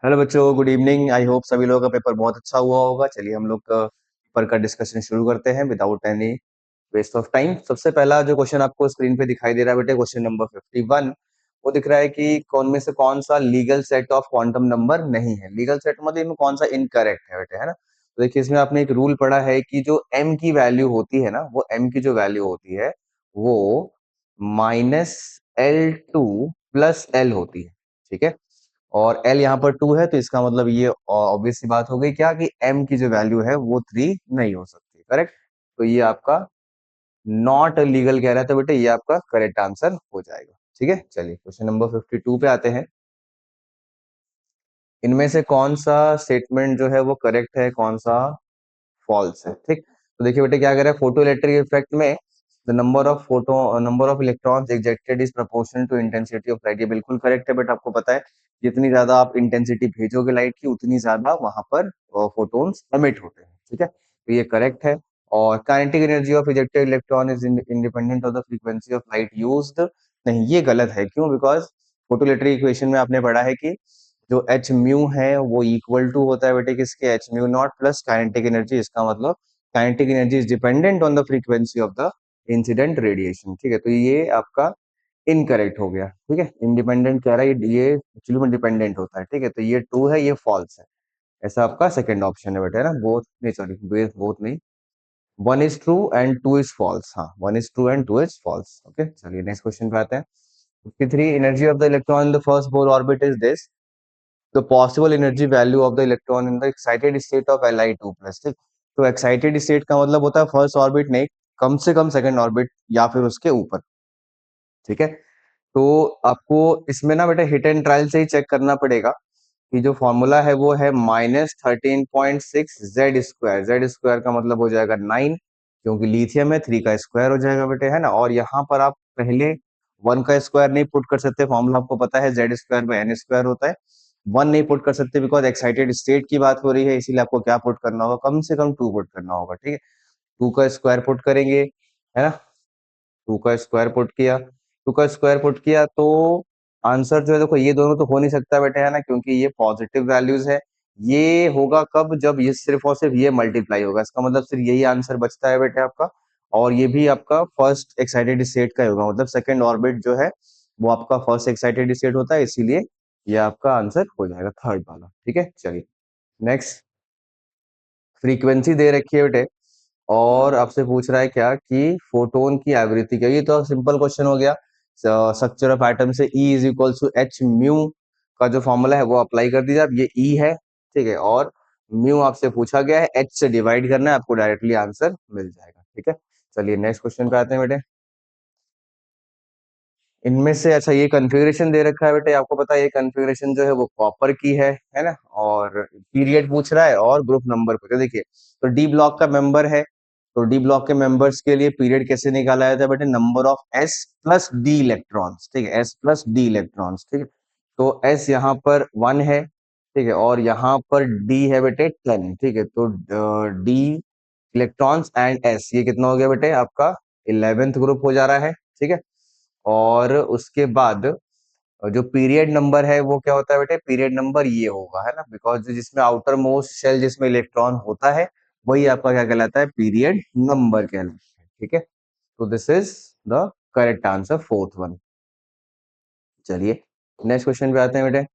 Hello बच्चों, good evening. I hope सभी लोगों का पेपर बहुत अच्छा हुआ होगा। चलिए हम लोग का पेपर का डिस्कशन शुरू करते हैं without any waste of time. सबसे पहला जो क्वेश्चन आपको स्क्रीन पे दिखाई दे रहा है बेटे, क्वेश्चन नंबर 51। वो दिख रहा है कि कौन में से कौन सा legal set of quantum number नहीं है। लीगल सेट मतलब इनमें कौन सा इनकरेक्ट है बेटे, है ना। तो देखिए इसमें आपने एक रूल पढ़ा है कि जो m की वैल्यू होती है ना, वो m की जो वैल्यू होती है वो -L2 प्लस l होती है। ठीक है, और L यहाँ पर 2 है, तो इसका मतलब ये ऑब्वियस सी बात हो गई क्या कि M की जो वैल्यू है वो 3 नहीं हो सकती। करेक्ट, तो ये आपका नॉट लीगल कह रहा था बेटे, ये आपका करेक्ट आंसर हो जाएगा। ठीक है, चलिए क्वेश्चन नंबर 52 पे आते हैं। इनमें से कौन सा स्टेटमेंट जो है वो करेक्ट है, कौन सा फॉल्स है। ठीक, तो देखिए बेटे क्या कह रहा है, फोटो इलेक्ट्रिक इफेक्ट में the number of electrons ejected is proportional to intensity of light. ये बिल्कुल करेक्ट है, बट आपको पता है जितनी ज्यादा आप इंटेंसिटी भेजोगे लाइट की, उतनी ज्यादा वहां पर फोटोन्स एमिट होते हैं। ठीक है, तो ये करेक्ट है। और kinetic energy of ejected electron is independent of the frequency of light used. नहीं, ये गलत है। क्यों? बिकॉज फोटो इलेक्ट्रिक इक्वेशन में आपने पढ़ा है कि जो एच म्यू है वो इक्वल टू होता है बेटे किसके, H mu naught plus kinetic energy. इसका मतलब kinetic energy is dependent on the frequency of the incident radiation. ठीक है, तो ये आपका इनकरेक्ट हो गया। ठीक है, इंडिपेंडेंट कह रहा है, ये एक्चुअली में डिपेंडेंट होता है। ठीक है, तो ये ट्रू है, ये फॉल्स है। ऐसा आपका सेकंड ऑप्शन है बेटा, है ना। बोथ नहीं, सॉरी, बोथ नहीं, one is true and two is false. हाँ, one is true and two is false. Okay, चलिए नेक्स्ट क्वेश्चन पे आते हैं। 53, energy of the electron in the first Bohr orbit is this, the possible energy value of the electron in the excited state of Li2 plus। ठीक, तो excited state का मतलब होता है फर्स्ट ऑर्बिट नहीं, कम से कम सेकंड ऑर्बिट या फिर उसके ऊपर। ठीक है, तो आपको इसमें ना बेटा हिट एंड ट्रायल से ही चेक करना पड़ेगा कि जो फॉर्मूला है वो है -13.6 Z स्क्वायर। जेड स्क्वायर का मतलब हो जाएगा 9, क्योंकि लिथियम है, 3 का स्क्वायर हो जाएगा बेटे, है ना। और यहाँ पर आप पहले 1 का स्क्वायर नहीं पुट कर सकते, फॉर्मूला आपको पता है Z square by N square होता है। 1 नहीं पुट कर सकते बिकॉज एक्साइटेड स्टेट की बात हो रही है, इसीलिए आपको क्या पुट करना होगा, कम से कम 2 पुट करना होगा। ठीक है, 2 का स्क्वायर पुट करेंगे, है ना। 2 का स्क्वायर पुट किया, 2 का स्क्वायर पुट किया तो आंसर जो है, देखो ये दोनों तो हो नहीं सकता बेटा, है ना, क्योंकि ये पॉजिटिव वैल्यूज है। ये होगा कब, जब ये सिर्फ और सिर्फ ये मल्टीप्लाई होगा, इसका मतलब सिर्फ यही आंसर बचता है बेटे आपका। और ये भी आपका फर्स्ट एक्साइटेड स्टेट का ही होगा, मतलब सेकंड ऑर्बिट जो है वो आपका फर्स्ट एक्साइटेड स्टेट होता है, इसीलिए ये आपका आंसर हो जाएगा थर्ड वाला। ठीक है, चलिए नेक्स्ट। फ्रीक्वेंसी दे रखी है बेटे, और आपसे पूछ रहा है क्या कि फोटोन की आवृत्ति क्या है। ये तो सिंपल क्वेश्चन हो गया। स्ट्रक्चर ऑफ एटम से E is equal to H mu का जो फॉर्मूला है वो अप्लाई कर दीजिए। अब ये E है, ठीक है, और म्यू आपसे पूछा गया है, H से डिवाइड करना है, आपको डायरेक्टली आंसर मिल जाएगा। ठीक है, चलिए नेक्स्ट क्वेश्चन पे आते हैं बेटे। इनमें से अच्छा, ये कॉन्फ़िगरेशन दे रखा है बेटे, आपको पता है ये कॉन्फ़िगरेशन जो है वो कॉपर की है ना। और पीरियड पूछ रहा है और ग्रुप नंबर पूछ रहा है। देखिए, तो डी ब्लॉक का मेंबर है, तो डी ब्लॉक के मेंबर्स के लिए पीरियड कैसे निकाला जाता है बेटे, number of S plus D electrons. ठीक है, एस प्लस डी इलेक्ट्रॉन्स। ठीक है, तो एस यहाँ पर 1 है, ठीक है, और यहाँ पर डी है बेटे 10। ठीक है, तो डी इलेक्ट्रॉन्स एंड एस, ये कितना हो गया बेटे आपका 11th ग्रुप हो जा रहा है। ठीक है, और उसके बाद जो पीरियड नंबर है वो क्या होता है बेटे, पीरियड नंबर ये होगा, है ना, बिकॉज जिसमें आउटर मोस्ट शेल जिसमें इलेक्ट्रॉन होता है वही आपका क्या कहलाता है, पीरियड नंबर कहलाता है। ठीक है, तो this is the correct answer, fourth one. चलिए नेक्स्ट क्वेश्चन पे आते हैं बेटे।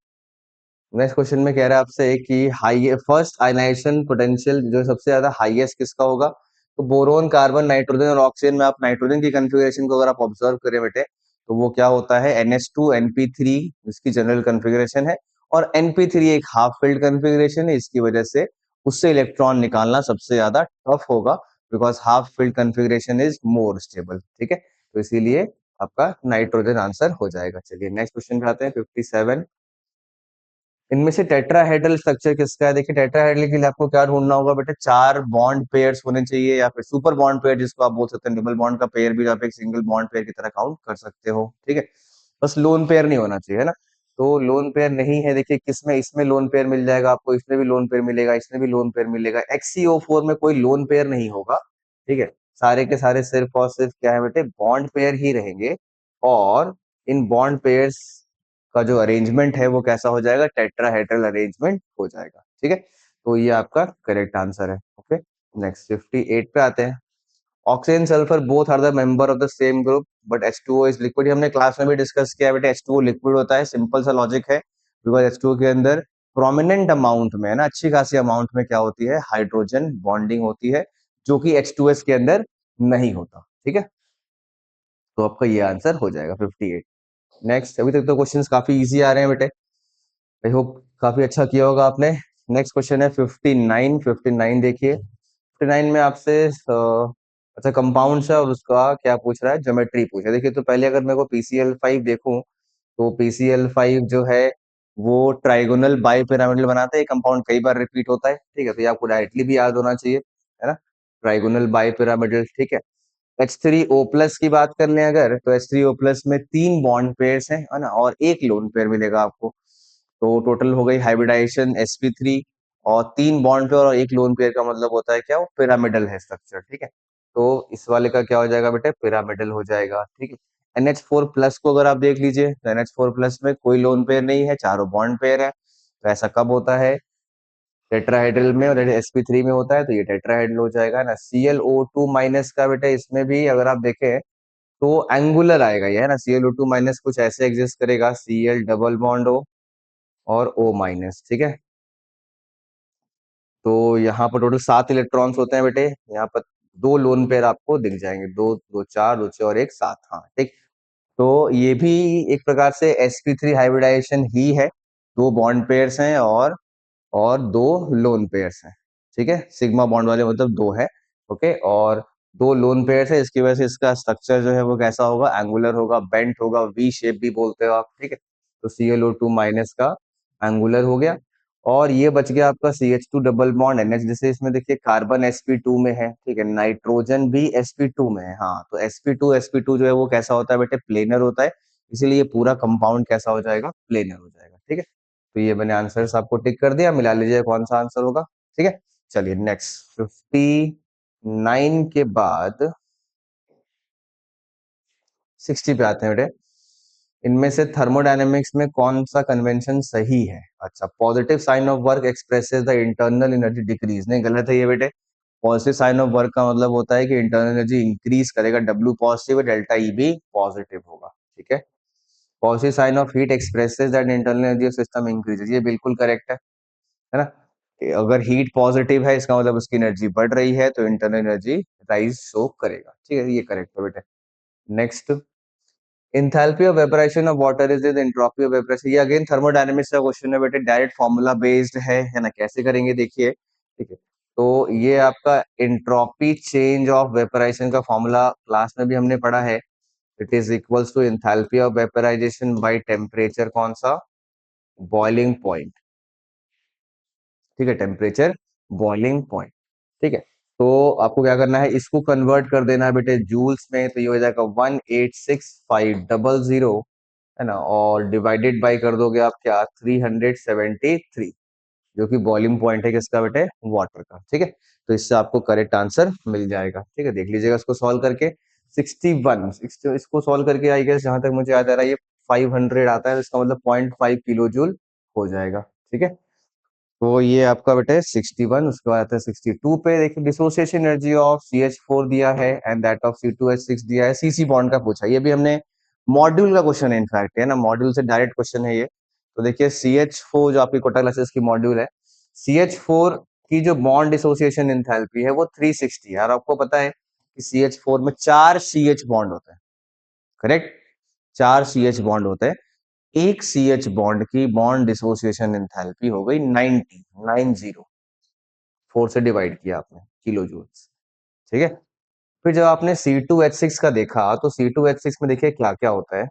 नेक्स्ट क्वेश्चन में कह रहा है आपसे कि हाई फर्स्ट आयनाइजेशन पोटेंशियल जो सबसे ज्यादा हाईएस्ट किसका होगा। तो बोरोन, कार्बन, नाइट्रोजन और ऑक्सीजन में आप नाइट्रोजन की कॉन्फ़िगरेशन को अगर आप ऑब्जर्व करें बेटे, तो वो क्या होता है, NH2 NP3 इसकी जनरल कॉन्फ़िगरेशन है। और NP3 एक हाफ फील्ड कॉन्फ़िगरेशन है, इसकी वजह से उससे इलेक्ट्रॉन निकालना सबसे ज्यादा टफ होगा, because half field configuration is more stable. ठीक है, तो इसीलिए आपका नाइट्रोजन आंसर हो जाएगा। चलिए नेक्स्ट क्वेश्चन पे आते हैं, 57। इनमें से टेट्राहेड्रल स्ट्रक्चर किसका है। देखिए टेट्राहेड्रल के लिए आपको क्या ढूंढना होगा बेटा, 4 बॉन्ड पेयर्स होने चाहिए, या फिर सुपर बॉन्ड पेयर जिसको आप बोल सकते हैं, डबल बॉन्ड का पेयर भी आप एक सिंगल बॉन्ड पेयर की तरह काउंट कर सकते हो। ठीक है, बस लोन पेयर नहीं होना चाहिए, है ना। तो लोन पेयर नहीं है, देखिए किसमें, इसमें लोन पेयर मिल जाएगा आपको, इसमें भी लोन पेयर मिलेगा, इसमें भी लोन पेयर मिलेगा। XCO4 में कोई लोन पेयर नहीं होगा। ठीक है, सारे के सारे सिर्फ और सिर्फ क्या है बेटे, बॉन्ड पेयर ही रहेंगे। और इन बॉन्ड पेयर्स का जो अरेंजमेंट है वो कैसा हो जाएगा, टेट्राहेड्रल अरेंजमेंट हो जाएगा। ठीक है, तो ये आपका करेक्ट आंसर है। ओके, नेक्स्ट 58 पे आते हैं। Oxygen sulphur both are the member of the same group but H2O is liquid. हमने क्लास में भी डिस्कस किया बेटा, H2O लिक्विड होता है, सिंपल सा लॉजिक है, बिकॉज H2O के अंदर प्रोमिनेंट अमाउंट में है ना, अच्छी खासी अमाउंट में क्या होती है, हाइड्रोजन बॉन्डिंग होती है, जो कि H2S के अंदर नहीं होता। ठीक है, तो आपका ये आंसर हो जाएगा 58। नेक्स्ट, अभी तक तो क्वेश्चंस काफी इजी आ रहे हैं बेटे, आई होप काफी अच्छा किया होगा आपने। नेक्स्ट क्वेश्चन है 59। 59 देखिए, 59 में आपसे अच्छा कंपाउंड है और उसका क्या पूछ रहा है, ज्योमेट्री पूछ रहा है। देखिए, तो पहले अगर मेरे को PCl5 देखूं, तो PCl5 जो है वो ट्राइगोनल बाई पिरामिडल बनाता है, ये कंपाउंड कई बार रिपीट होता है। ठीक है, तो ये आपको डायरेक्टली भी याद होना चाहिए, है ना, ट्राइगोनल बाई पिरामिडल। ठीक है, H3O+ की बात कर लें अगर, तो H3O+ में 3 बॉन्ड पेयर्स हैं, है ना, और एक लोन पेयर मिलेगा आपको, तो टोटल हो गई हाइब्रिडाइजेशन sp3, और 3 बॉन्ड पेयर और एक लोन पेयर का मतलब होता है क्या, वो पिरामिडल है स्ट्रक्चर। ठीक है, तो इस वाले का क्या हो जाएगा बेटे, पिरामिडल हो जाएगा। ठीक है, NH4+ को अगर आप देख लीजिए, तो NH4+ में कोई लोन पेयर नहीं है, चारों बॉन्ड पेयर है, तो ऐसा कब होता है, टेट्राहेड्रल में, और sp3 में होता है, तो ये टेट्राहेड्रल हो जाएगा ना। ClO2- का बेटा इसमें भी अगर आप देखें तो एंगुलर आएगा ये, है ना, ClO2- कुछ ऐसे एग्जिस्ट करेगा, Cl डबल बॉन्ड O और O-। ठीक है, तो यहाँ पर टोटल 7 इलेक्ट्रॉन्स होते हैं बेटे, यहाँ पर 2 लोन पेयर आपको दिख जाएंगे, 2 2 4 2 6 और 1 7। हाँ ठीक, तो ये भी एक प्रकार से sp3 हाइब्रिडाइजेशन ही है, 2 बॉन्ड पेयर्स हैं और 2 लोन पेयर्स हैं। ठीक है, सिग्मा बॉन्ड वाले मतलब 2 है। ओके, और 2 लोन पेयर्स है, इसकी वजह से इसका स्ट्रक्चर जो है वो कैसा होगा, एंगुलर होगा, बेंट होगा, वी शेप भी बोलते हो आप। ठीक है, तो ClO2- का एंगुलर हो गया, और ये बच गया आपका CH2 डबल बॉन्ड NH, जैसे इसमें देखिए कार्बन sp2 में है, ठीक है, नाइट्रोजन भी sp2 में है। हाँ, तो sp2 जो है वो कैसा होता है बेटे, प्लेनर होता है, इसीलिए ये पूरा कंपाउंड कैसा हो जाएगा, प्लेनर हो जाएगा। ठीक है, तो ये मैंने आंसर्स आपको टिक कर दिया, मिला लीजिए कौन सा आंसर होगा। ठीक है, चलिए नेक्स्ट 59 के बाद 60 पे आते हैं बेटे। इनमें से थर्मोडायनेमिक्स में कौन सा कन्वेंशन सही है। अच्छा, positive sign of work expresses the internal energy decrease, नहीं गलत है ये बेटे। पॉजिटिव साइन ऑफ वर्क का मतलब होता है कि इंटरनल एनर्जी इंक्रीज करेगा, W पॉजिटिव है, डेल्टा E भी पॉजिटिव होगा। ठीक है, positive sign of heat expresses that internal energy of system increases, ये बिल्कुल करेक्ट है ना, कि अगर हीट पॉजिटिव है इसका मतलब उसकी एनर्जी बढ़ रही है, तो इंटरनल एनर्जी राइज शो करेगा। ठीक है, ये करेक्ट है बेटे। Next, enthalpy of vaporisation of water is the entropy of vaporisation, ये अगेन थर्मोडायनेमिक्स का क्वेश्चन है बेटे, डायरेक्ट फॉर्मूला बेस्ड है ना, कैसे करेंगे देखिए। ठीक है, तो ये आपका एंट्रोपी चेंज ऑफ वेपराइजेशन का फॉर्मूला क्लास में भी हमने पढ़ा है, it is equals to enthalpy of vaporisation by temperature, कौन सा, बॉइलिंग पॉइंट। ठीक है, टेम्परेचर बॉइलिंग पॉइंट। ठीक है, तो आपको क्या करना है, इसको कन्वर्ट कर देना है बेटे जूल्स में, तो ये हो जाएगा 186,500, है ना, और डिवाइडेड बाय कर दोगे आप क्या, 373, जो कि बॉइलिंग पॉइंट है किसका बेटे, वाटर का। ठीक है, तो इससे आपको करेक्ट आंसर मिल जाएगा। ठीक है, देख लीजिएगा इसको सॉल्व करके। 61 इसको सॉल्व करके आई गेस, जहां तक मुझे याद आ रहा है ये 500 आता है, तो इसका मतलब 0.5 किलो जूल हो जाएगा। ठीक है, तो ये आपका बेटे 61, उसके बाद आता है 62 पे। देखिए, डिसोसिएशन एनर्जी ऑफ CH4 दिया है एंड दैट ऑफ C2H6 दिया है, CC बॉन्ड का पूछा, ये भी हमने मॉड्यूल का क्वेश्चन है, इनफैक्ट है ना, मॉड्यूल से डायरेक्ट क्वेश्चन है ये। तो देखिए CH4 जो आपकी कोटा क्लासेस की मॉड्यूल है, CH4 की जो बॉन्ड डिसोसिएशन एंथैल्पी है वो 360 है, और आपको पता है कि CH4 में 4 CH बॉन्ड होते हैं, करेक्ट, 4 CH बॉन्ड होते हैं, एक CH बॉन्ड की बॉन्ड डिसोसिएशन एंथैल्पी हो गई 90, 4 से डिवाइड किया आपने, किलो जूल्स। ठीक है, फिर जब आपने C2H6 का देखा, तो C2H6 में देखिए क्या क्या होता है,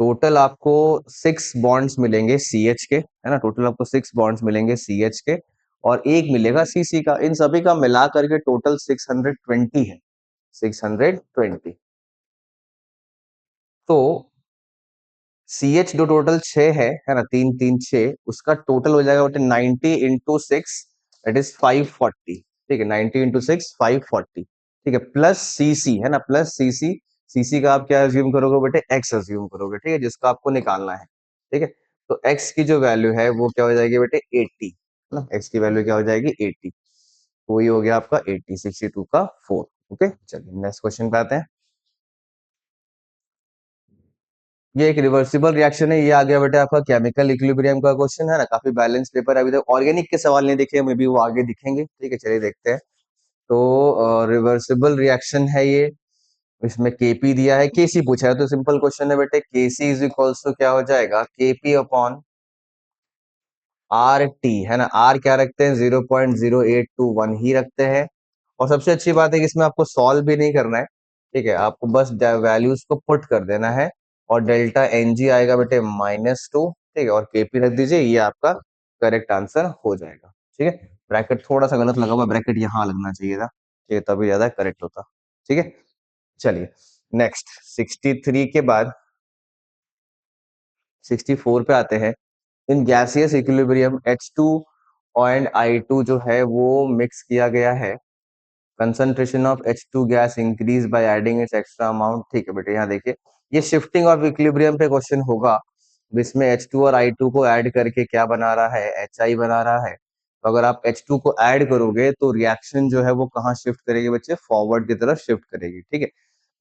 टोटल आपको 6 बॉन्ड्स मिलेंगे CH के, है ना, टोटल आपको 6 बॉन्ड्स मिलेंगे CH के, और एक मिलेगा CC का, इन सभी का मिला करके टोटल 620 है, 620। तो CH जो टोटल 6 है ना, 3 3 6, उसका टोटल हो जाएगा बेटे 90 इंटू 6, दैट इज 540। ठीक है, 90 इंटू 6 540। ठीक है, प्लस CC है ना, प्लस CC सीसी का आप क्या अज्यूम करोगे बेटे, एक्स अज्यूम करोगे, ठीक है, जिसका आपको निकालना है, ठीक है। तो एक्स की जो वैल्यू है वो क्या हो जाएगी बेटे, 80, है ना, एक्स की वैल्यू क्या हो जाएगी, 80। तो ये हो गया आपका 80, 62 का 4। ओके, चलिए नेक्स्ट क्वेश्चन पे आते हैं। ये एक रिवर्सिबल रिएक्शन है, ये आ गया बेटा आपका केमिकल इक्विलिब्रियम का क्वेश्चन, है ना, काफी बैलेंस पेपर है। अभी तक ऑर्गेनिक के सवाल नहीं दिखे, मे बी वो आगे दिखेंगे, ठीक है, चलिए देखते हैं। तो रिवर्सिबल रिएक्शन है ये, इसमें केपी दिया है, केसी पूछा है, तो सिंपल क्वेश्चन है बेटे, केसी इज इक्वल्स टू क्या हो जाएगा, केपी अपॉन आर टी, है ना, आर क्या रखते हैं, 0.0821 ही रखते हैं। और सबसे अच्छी बात है कि इसमें आपको सॉल्व भी नहीं करना है, ठीक है, आपको बस वैल्यूज को पुट कर देना है, और डेल्टा एन जी आएगा बेटे -2, ठीक है, और केपी रख दीजिए, ये आपका करेक्ट आंसर हो जाएगा, ठीक है। ब्रैकेट थोड़ा सा गलत लगा हुआ, ब्रैकेट यहाँ लगना चाहिए था, ठीक है, तभी ज्यादा करेक्ट होता, ठीक है। चलिए नेक्स्ट 63 के बाद 64 पे आते हैं। In gaseous equilibrium H2 and I2 जो है वो मिक्स किया गया है, concentration of H2 gas increase by adding it's extra amount, ठीक है बेटे, यहाँ देखिए ये शिफ्टिंग ऑफ इक्विलिब्रियम पे क्वेश्चन होगा, जिसमें H2 और I2 को ऐड करके क्या बना रहा है, HI बना रहा है। तो अगर आप H2 को ऐड करोगे तो रिएक्शन जो है वो कहाँ शिफ्ट करेगी बच्चे, फॉरवर्ड की तरफ शिफ्ट करेगी, ठीक है।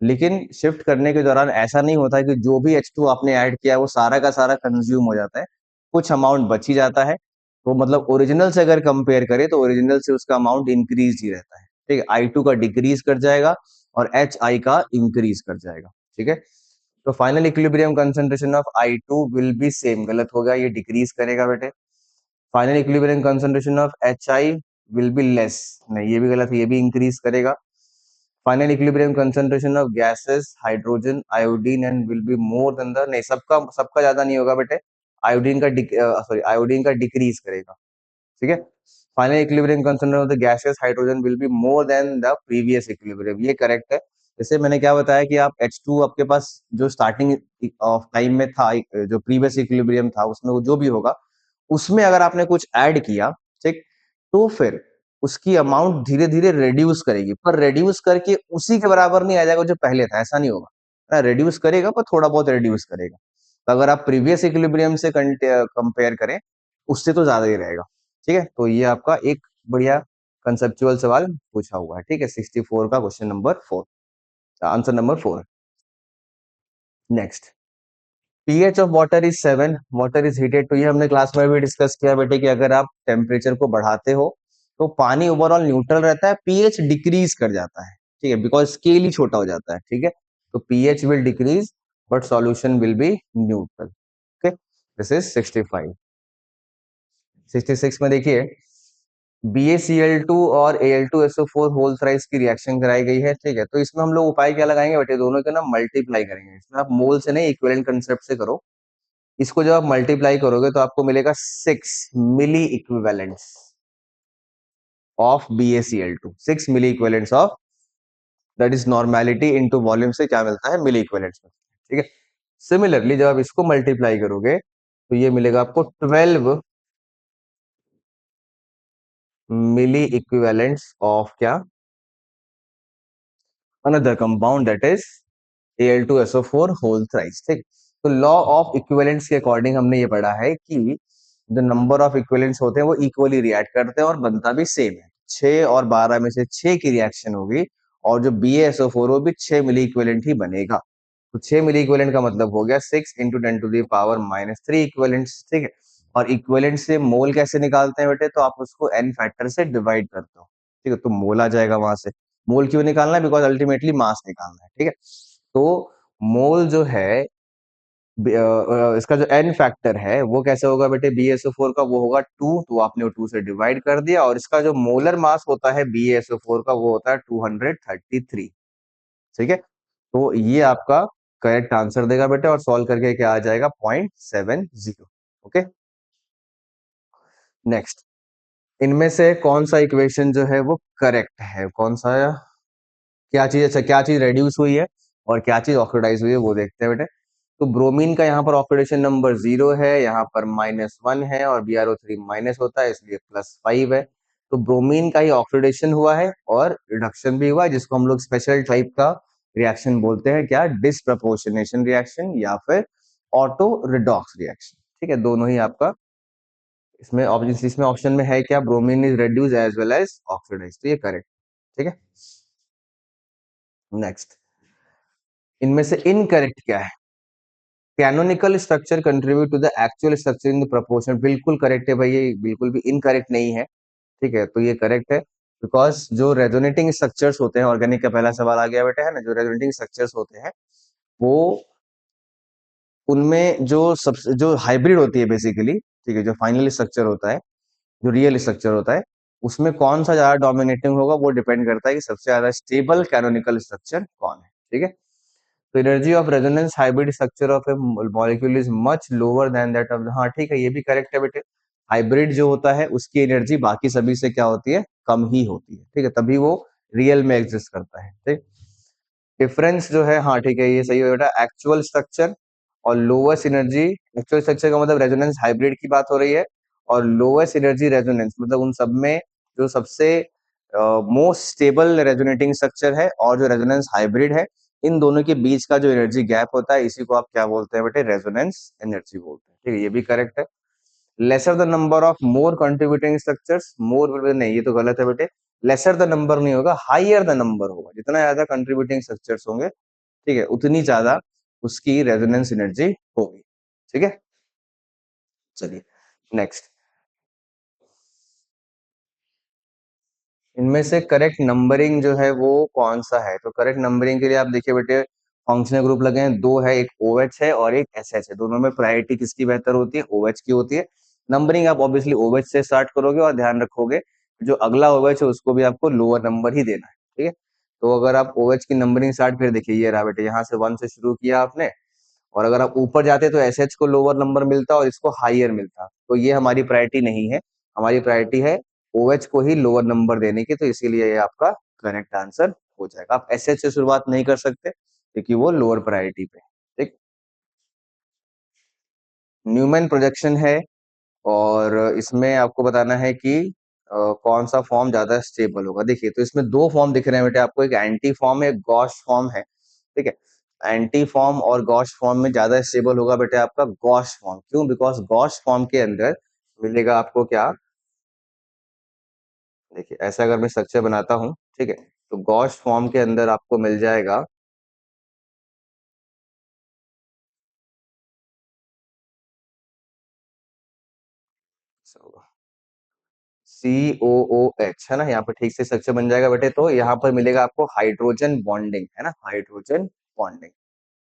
लेकिन शिफ्ट करने के दौरान ऐसा नहीं होता है कि जो भी H2 आपने ऐड किया है वो सारा का सारा कंज्यूम हो जाता है, कुछ अमाउंट बच ही जाता है। तो मतलब ओरिजिनल से अगर कंपेयर करें तो ओरिजिनल से उसका अमाउंट इंक्रीज ही रहता है, ठीक है, I2 का डिक्रीज कर जाएगा और HI का इंक्रीज कर जाएगा, ठीक है। तो final equilibrium concentration of I2 will be same, गलत हो गया, ये डिक्रीज करेगा बेटे। Final equilibrium concentration of HI will be less, नहीं ये भी गलत है, ये भी इंक्रीज करेगा। Final equilibrium concentration of gases hydrogen iodine and will be more than the, नहीं सबका सबका ज्यादा नहीं होगा बेटे, आयोडीन का सॉरी आयोडीन का डिक्रीज करेगा, ठीक है। Final equilibrium concentration of the gases hydrogen will be more than the previous equilibrium, ये करेक्ट है। जैसे मैंने क्या बताया कि आप H2 आपके पास जो स्टार्टिंग ऑफ टाइम में था, जो प्रीवियस इक्विलिब्रियम था उसमें वो जो भी होगा, उसमें अगर आपने कुछ ऐड किया, ठीक, तो फिर उसकी अमाउंट धीरे धीरे रेड्यूस करेगी, पर रेड्यूस करके उसी के बराबर नहीं आ जाएगा जो पहले था, ऐसा नहीं होगा, रेड्यूस करेगा पर थोड़ा बहुत रेड्यूस करेगा। तो अगर आप प्रीवियस इक्विलिब्रियम से कंपेयर करें, उससे तो ज्यादा ही रहेगा, ठीक है। तो ये आपका एक बढ़िया कंसेप्चुअल सवाल पूछा हुआ है, ठीक है, 64 का question number 4, answer number 4। Next, pH of water is 7, water is heated, तो ये हमने क्लास में भी डिस्कस किया बेटे कि अगर आप टेम्परेचर को बढ़ाते हो तो पानी ओवरऑल न्यूट्रल रहता है, पीएच डिक्रीज कर जाता है, ठीक है, बिकॉज स्केल ही छोटा हो जाता है, ठीक है। तो pH will decrease but solution will be neutral, okay. This is 65। 66 में देखिए, BaCl2 और Al2SO4 होल थ्राइस की रिएक्शन कराई गई है, ठीक है। तो इसमें हम लोग उपाय क्या लगाएंगे बेटे, दोनों के ना मल्टीप्लाई करेंगे, इसमें आप मोल से नहीं इक्विवेलेंट कंसेप्ट से करो। इसको जब आप मल्टीप्लाई करोगे तो आपको मिलेगा 6 milli equivalents of BaCl2, 6 milli equivalents of, that is normality into volume से क्या मिलता है, मिली इक्विवेलेंट्स में, ठीक है। सिमिलरली जब आप इसको मल्टीप्लाई करोगे तो ये मिलेगा आपको 12 मिली इक्विवेलेंट्स ऑफ क्या, another compound that is Al2SO4 whole thrice, ठीक। तो लॉ ऑफ इक्विवेलेंट्स के अकॉर्डिंग हमने ये पढ़ा है कि जो नंबर ऑफ इक्विवेलेंट्स होते हैं वो इक्वली रिएक्ट करते हैं और बनता भी सेम है, 6 और 12 में से 6 की रिएक्शन होगी, और जो BaSO4 वो भी 6 मिली इक्विवेलेंट ही बनेगा। तो 6 मिली इक्विवेलेंट का मतलब हो गया 6 × 10⁻³ इक्विवेलेंट्स, ठीक है। और इक्विवेलेंट से मोल कैसे निकालते हैं बेटे, तो आप उसको n फैक्टर से डिवाइड करते हो, ठीक है, तो मोल आ जाएगा वहां से। मोल क्यों निकालना है, बिकॉज अल्टीमेटली मास निकालना है, ठीक है। तो मोल जो है इसका जो एन फैक्टर है वो कैसे होगा बेटे, BaSO4 का वो होगा 2, तो आपने वो 2 से डिवाइड कर दिया, और इसका जो मोलर मास होता है BaSO4 का वो होता है 233, ठीक है। तो ये आपका करेक्ट आंसर देगा बेटे, और सॉल्व करके क्या आ जाएगा, 0.70, ओके। नेक्स्ट, इनमें से कौन सा इक्वेशन जो है वो करेक्ट है, कौन सा, क्या चीज, अच्छा क्या चीज रेड्यूस हुई है और क्या चीज ऑक्सीडाइज हुई है वो देखते हैं बेटे। तो ब्रोमीन का यहाँ पर ऑक्सीडेशन नंबर 0 है, यहाँ पर -1 है, और BrO3 माइनस होता है इसलिए +5 है। तो ब्रोमीन का ही ऑक्सीडेशन हुआ है और रिडक्शन भी हुआ है, जिसको हम लोग स्पेशल टाइप का रिएक्शन बोलते हैं क्या, डिसप्रपोर्शनेशन रिएक्शन या फिर ऑटो रिडॉक्स रिएक्शन। ठीक है, दोनों ही आपका इसमें ऑप्शन में है क्या, bromine is reduce as well as oxidise, तो ये करेक्ट। ठीक है, नेक्स्ट, इनमें से इनकरेक्ट क्या है, canonical structure contribute to the actual structure in the proportion, बिल्कुल करेक्ट है भाई, ये बिल्कुल भी इनकरेक्ट नहीं है। ठीक है, तो ये करेक्ट है, बिकॉज जो रेजोनेटिंग स्ट्रक्चर्स होते हैं, ऑर्गेनिक का पहला सवाल आ गया बेटा, है ना, जो रेजोनेटिंग स्ट्रक्चर्स होते हैं वो, उनमें जो हाइब्रिड होती है बेसिकली, ठीक है, जो फाइनल स्ट्रक्चर होता है, जो रियल स्ट्रक्चर होता है, उसमें कौन सा ज्यादा डोमिनेटिंग होगा, वो डिपेंड करता है कि सबसे ज्यादा स्टेबल कैनोनिकल स्ट्रक्चर कौन है। ठीक है, तो energy of resonance hybrid structure of A molecule is much lower than that of, हाँ ठीक है, ये भी करेक्ट है बेटे, हाइब्रिड जो होता है उसकी एनर्जी बाकी सभी से क्या होती है, कम ही होती है। ठीक है, तभी वो रियल में एग्जिस्ट करता है। ठीक, डिफरेंस जो है, हाँ ठीक है, ये सही है बेटा, एक्चुअल स्ट्रक्चर और लोवेस्ट एनर्जी, एक्चुअल स्ट्रक्चर का मतलब रेजोनेंस हाइब्रिड की बात हो रही है, और लोवेस्ट एनर्जी रेजोनेंस मतलब उन सब में जो सबसे मोस्ट स्टेबल रेजोनेटिंग स्ट्रक्चर है और जो रेजोनेंस हाइब्रिड है, इन दोनों के बीच का जो एनर्जी गैप होता है, इसी को आप क्या बोलते हैं बेटे, रेजोनेंस एनर्जी बोलते हैं। ठीक है, ये भी करेक्ट है। Lesser the number of more contributing structures, more नहीं, ये तो गलत है बेटे, लेसर द नंबर नहीं होगा, हाइयर द नंबर होगा, जितना ज्यादा कंट्रीब्यूटिंग स्ट्रक्चर्स होंगे, ठीक है, उतनी ज्यादा उसकी रेजोनेंस एनर्जी होगी। ठीक है, चलिए नेक्स्ट, इनमें से करेक्ट नंबरिंग जो है वो कौन सा है, तो करेक्ट नंबरिंग के लिए आप देखिए बेटे, फंक्शनल ग्रुप लगे हैं, दो है, एक OH है और एक SH है, दोनों में प्रायोरिटी किसकी बेहतर होती है, OH की होती है। नंबरिंग आप ऑब्वियसली OH से स्टार्ट करोगे और ध्यान रखोगे जो अगला OH है उसको भी आपको लोअर नंबर ही देना है। ठीक है, तो अगर आप OH की नंबरिंग स्टार्ट, फिर देखिए ये रहा बेटे, यहाँ से 1 से शुरू किया आपने, और अगर आप ऊपर जाते तो SH को लोअर नंबर मिलता और इसको हाइयर मिलता, तो ये हमारी प्रायोरिटी नहीं है, हमारी प्रायोरिटी है OH को ही लोअर नंबर देने की, तो इसीलिए ये आपका करेक्ट आंसर हो जाएगा। आप SH से शुरुआत नहीं कर सकते क्योंकि वो लोअर प्रायोरिटी पे। ठीक, न्यूमैन प्रोजेक्शन है, और इसमें आपको बताना है कि कौन सा फॉर्म ज्यादा स्टेबल होगा। देखिए, तो इसमें दो फॉर्म दिख रहे हैं बेटे आपको, एक एंटी फॉर्म है, एक गॉश फॉर्म है। ठीक है, एंटी फॉर्म और गॉश फॉर्म में ज्यादा स्टेबल होगा बेटे आपका गॉश फॉर्म, क्यों, बिकॉज गॉश फॉर्म के अंदर मिलेगा आपको क्या, देखिए ऐसा अगर मैं स्ट्रक्चर बनाता हूँ, ठीक है, तो गॉश फॉर्म के अंदर आपको मिल जाएगा, COOH, है ना, यहाँ पर ठीक से स्ट्रक्चर बन जाएगा बेटे, तो यहाँ पर मिलेगा आपको हाइड्रोजन बॉन्डिंग, है ना, हाइड्रोजन बॉन्डिंग।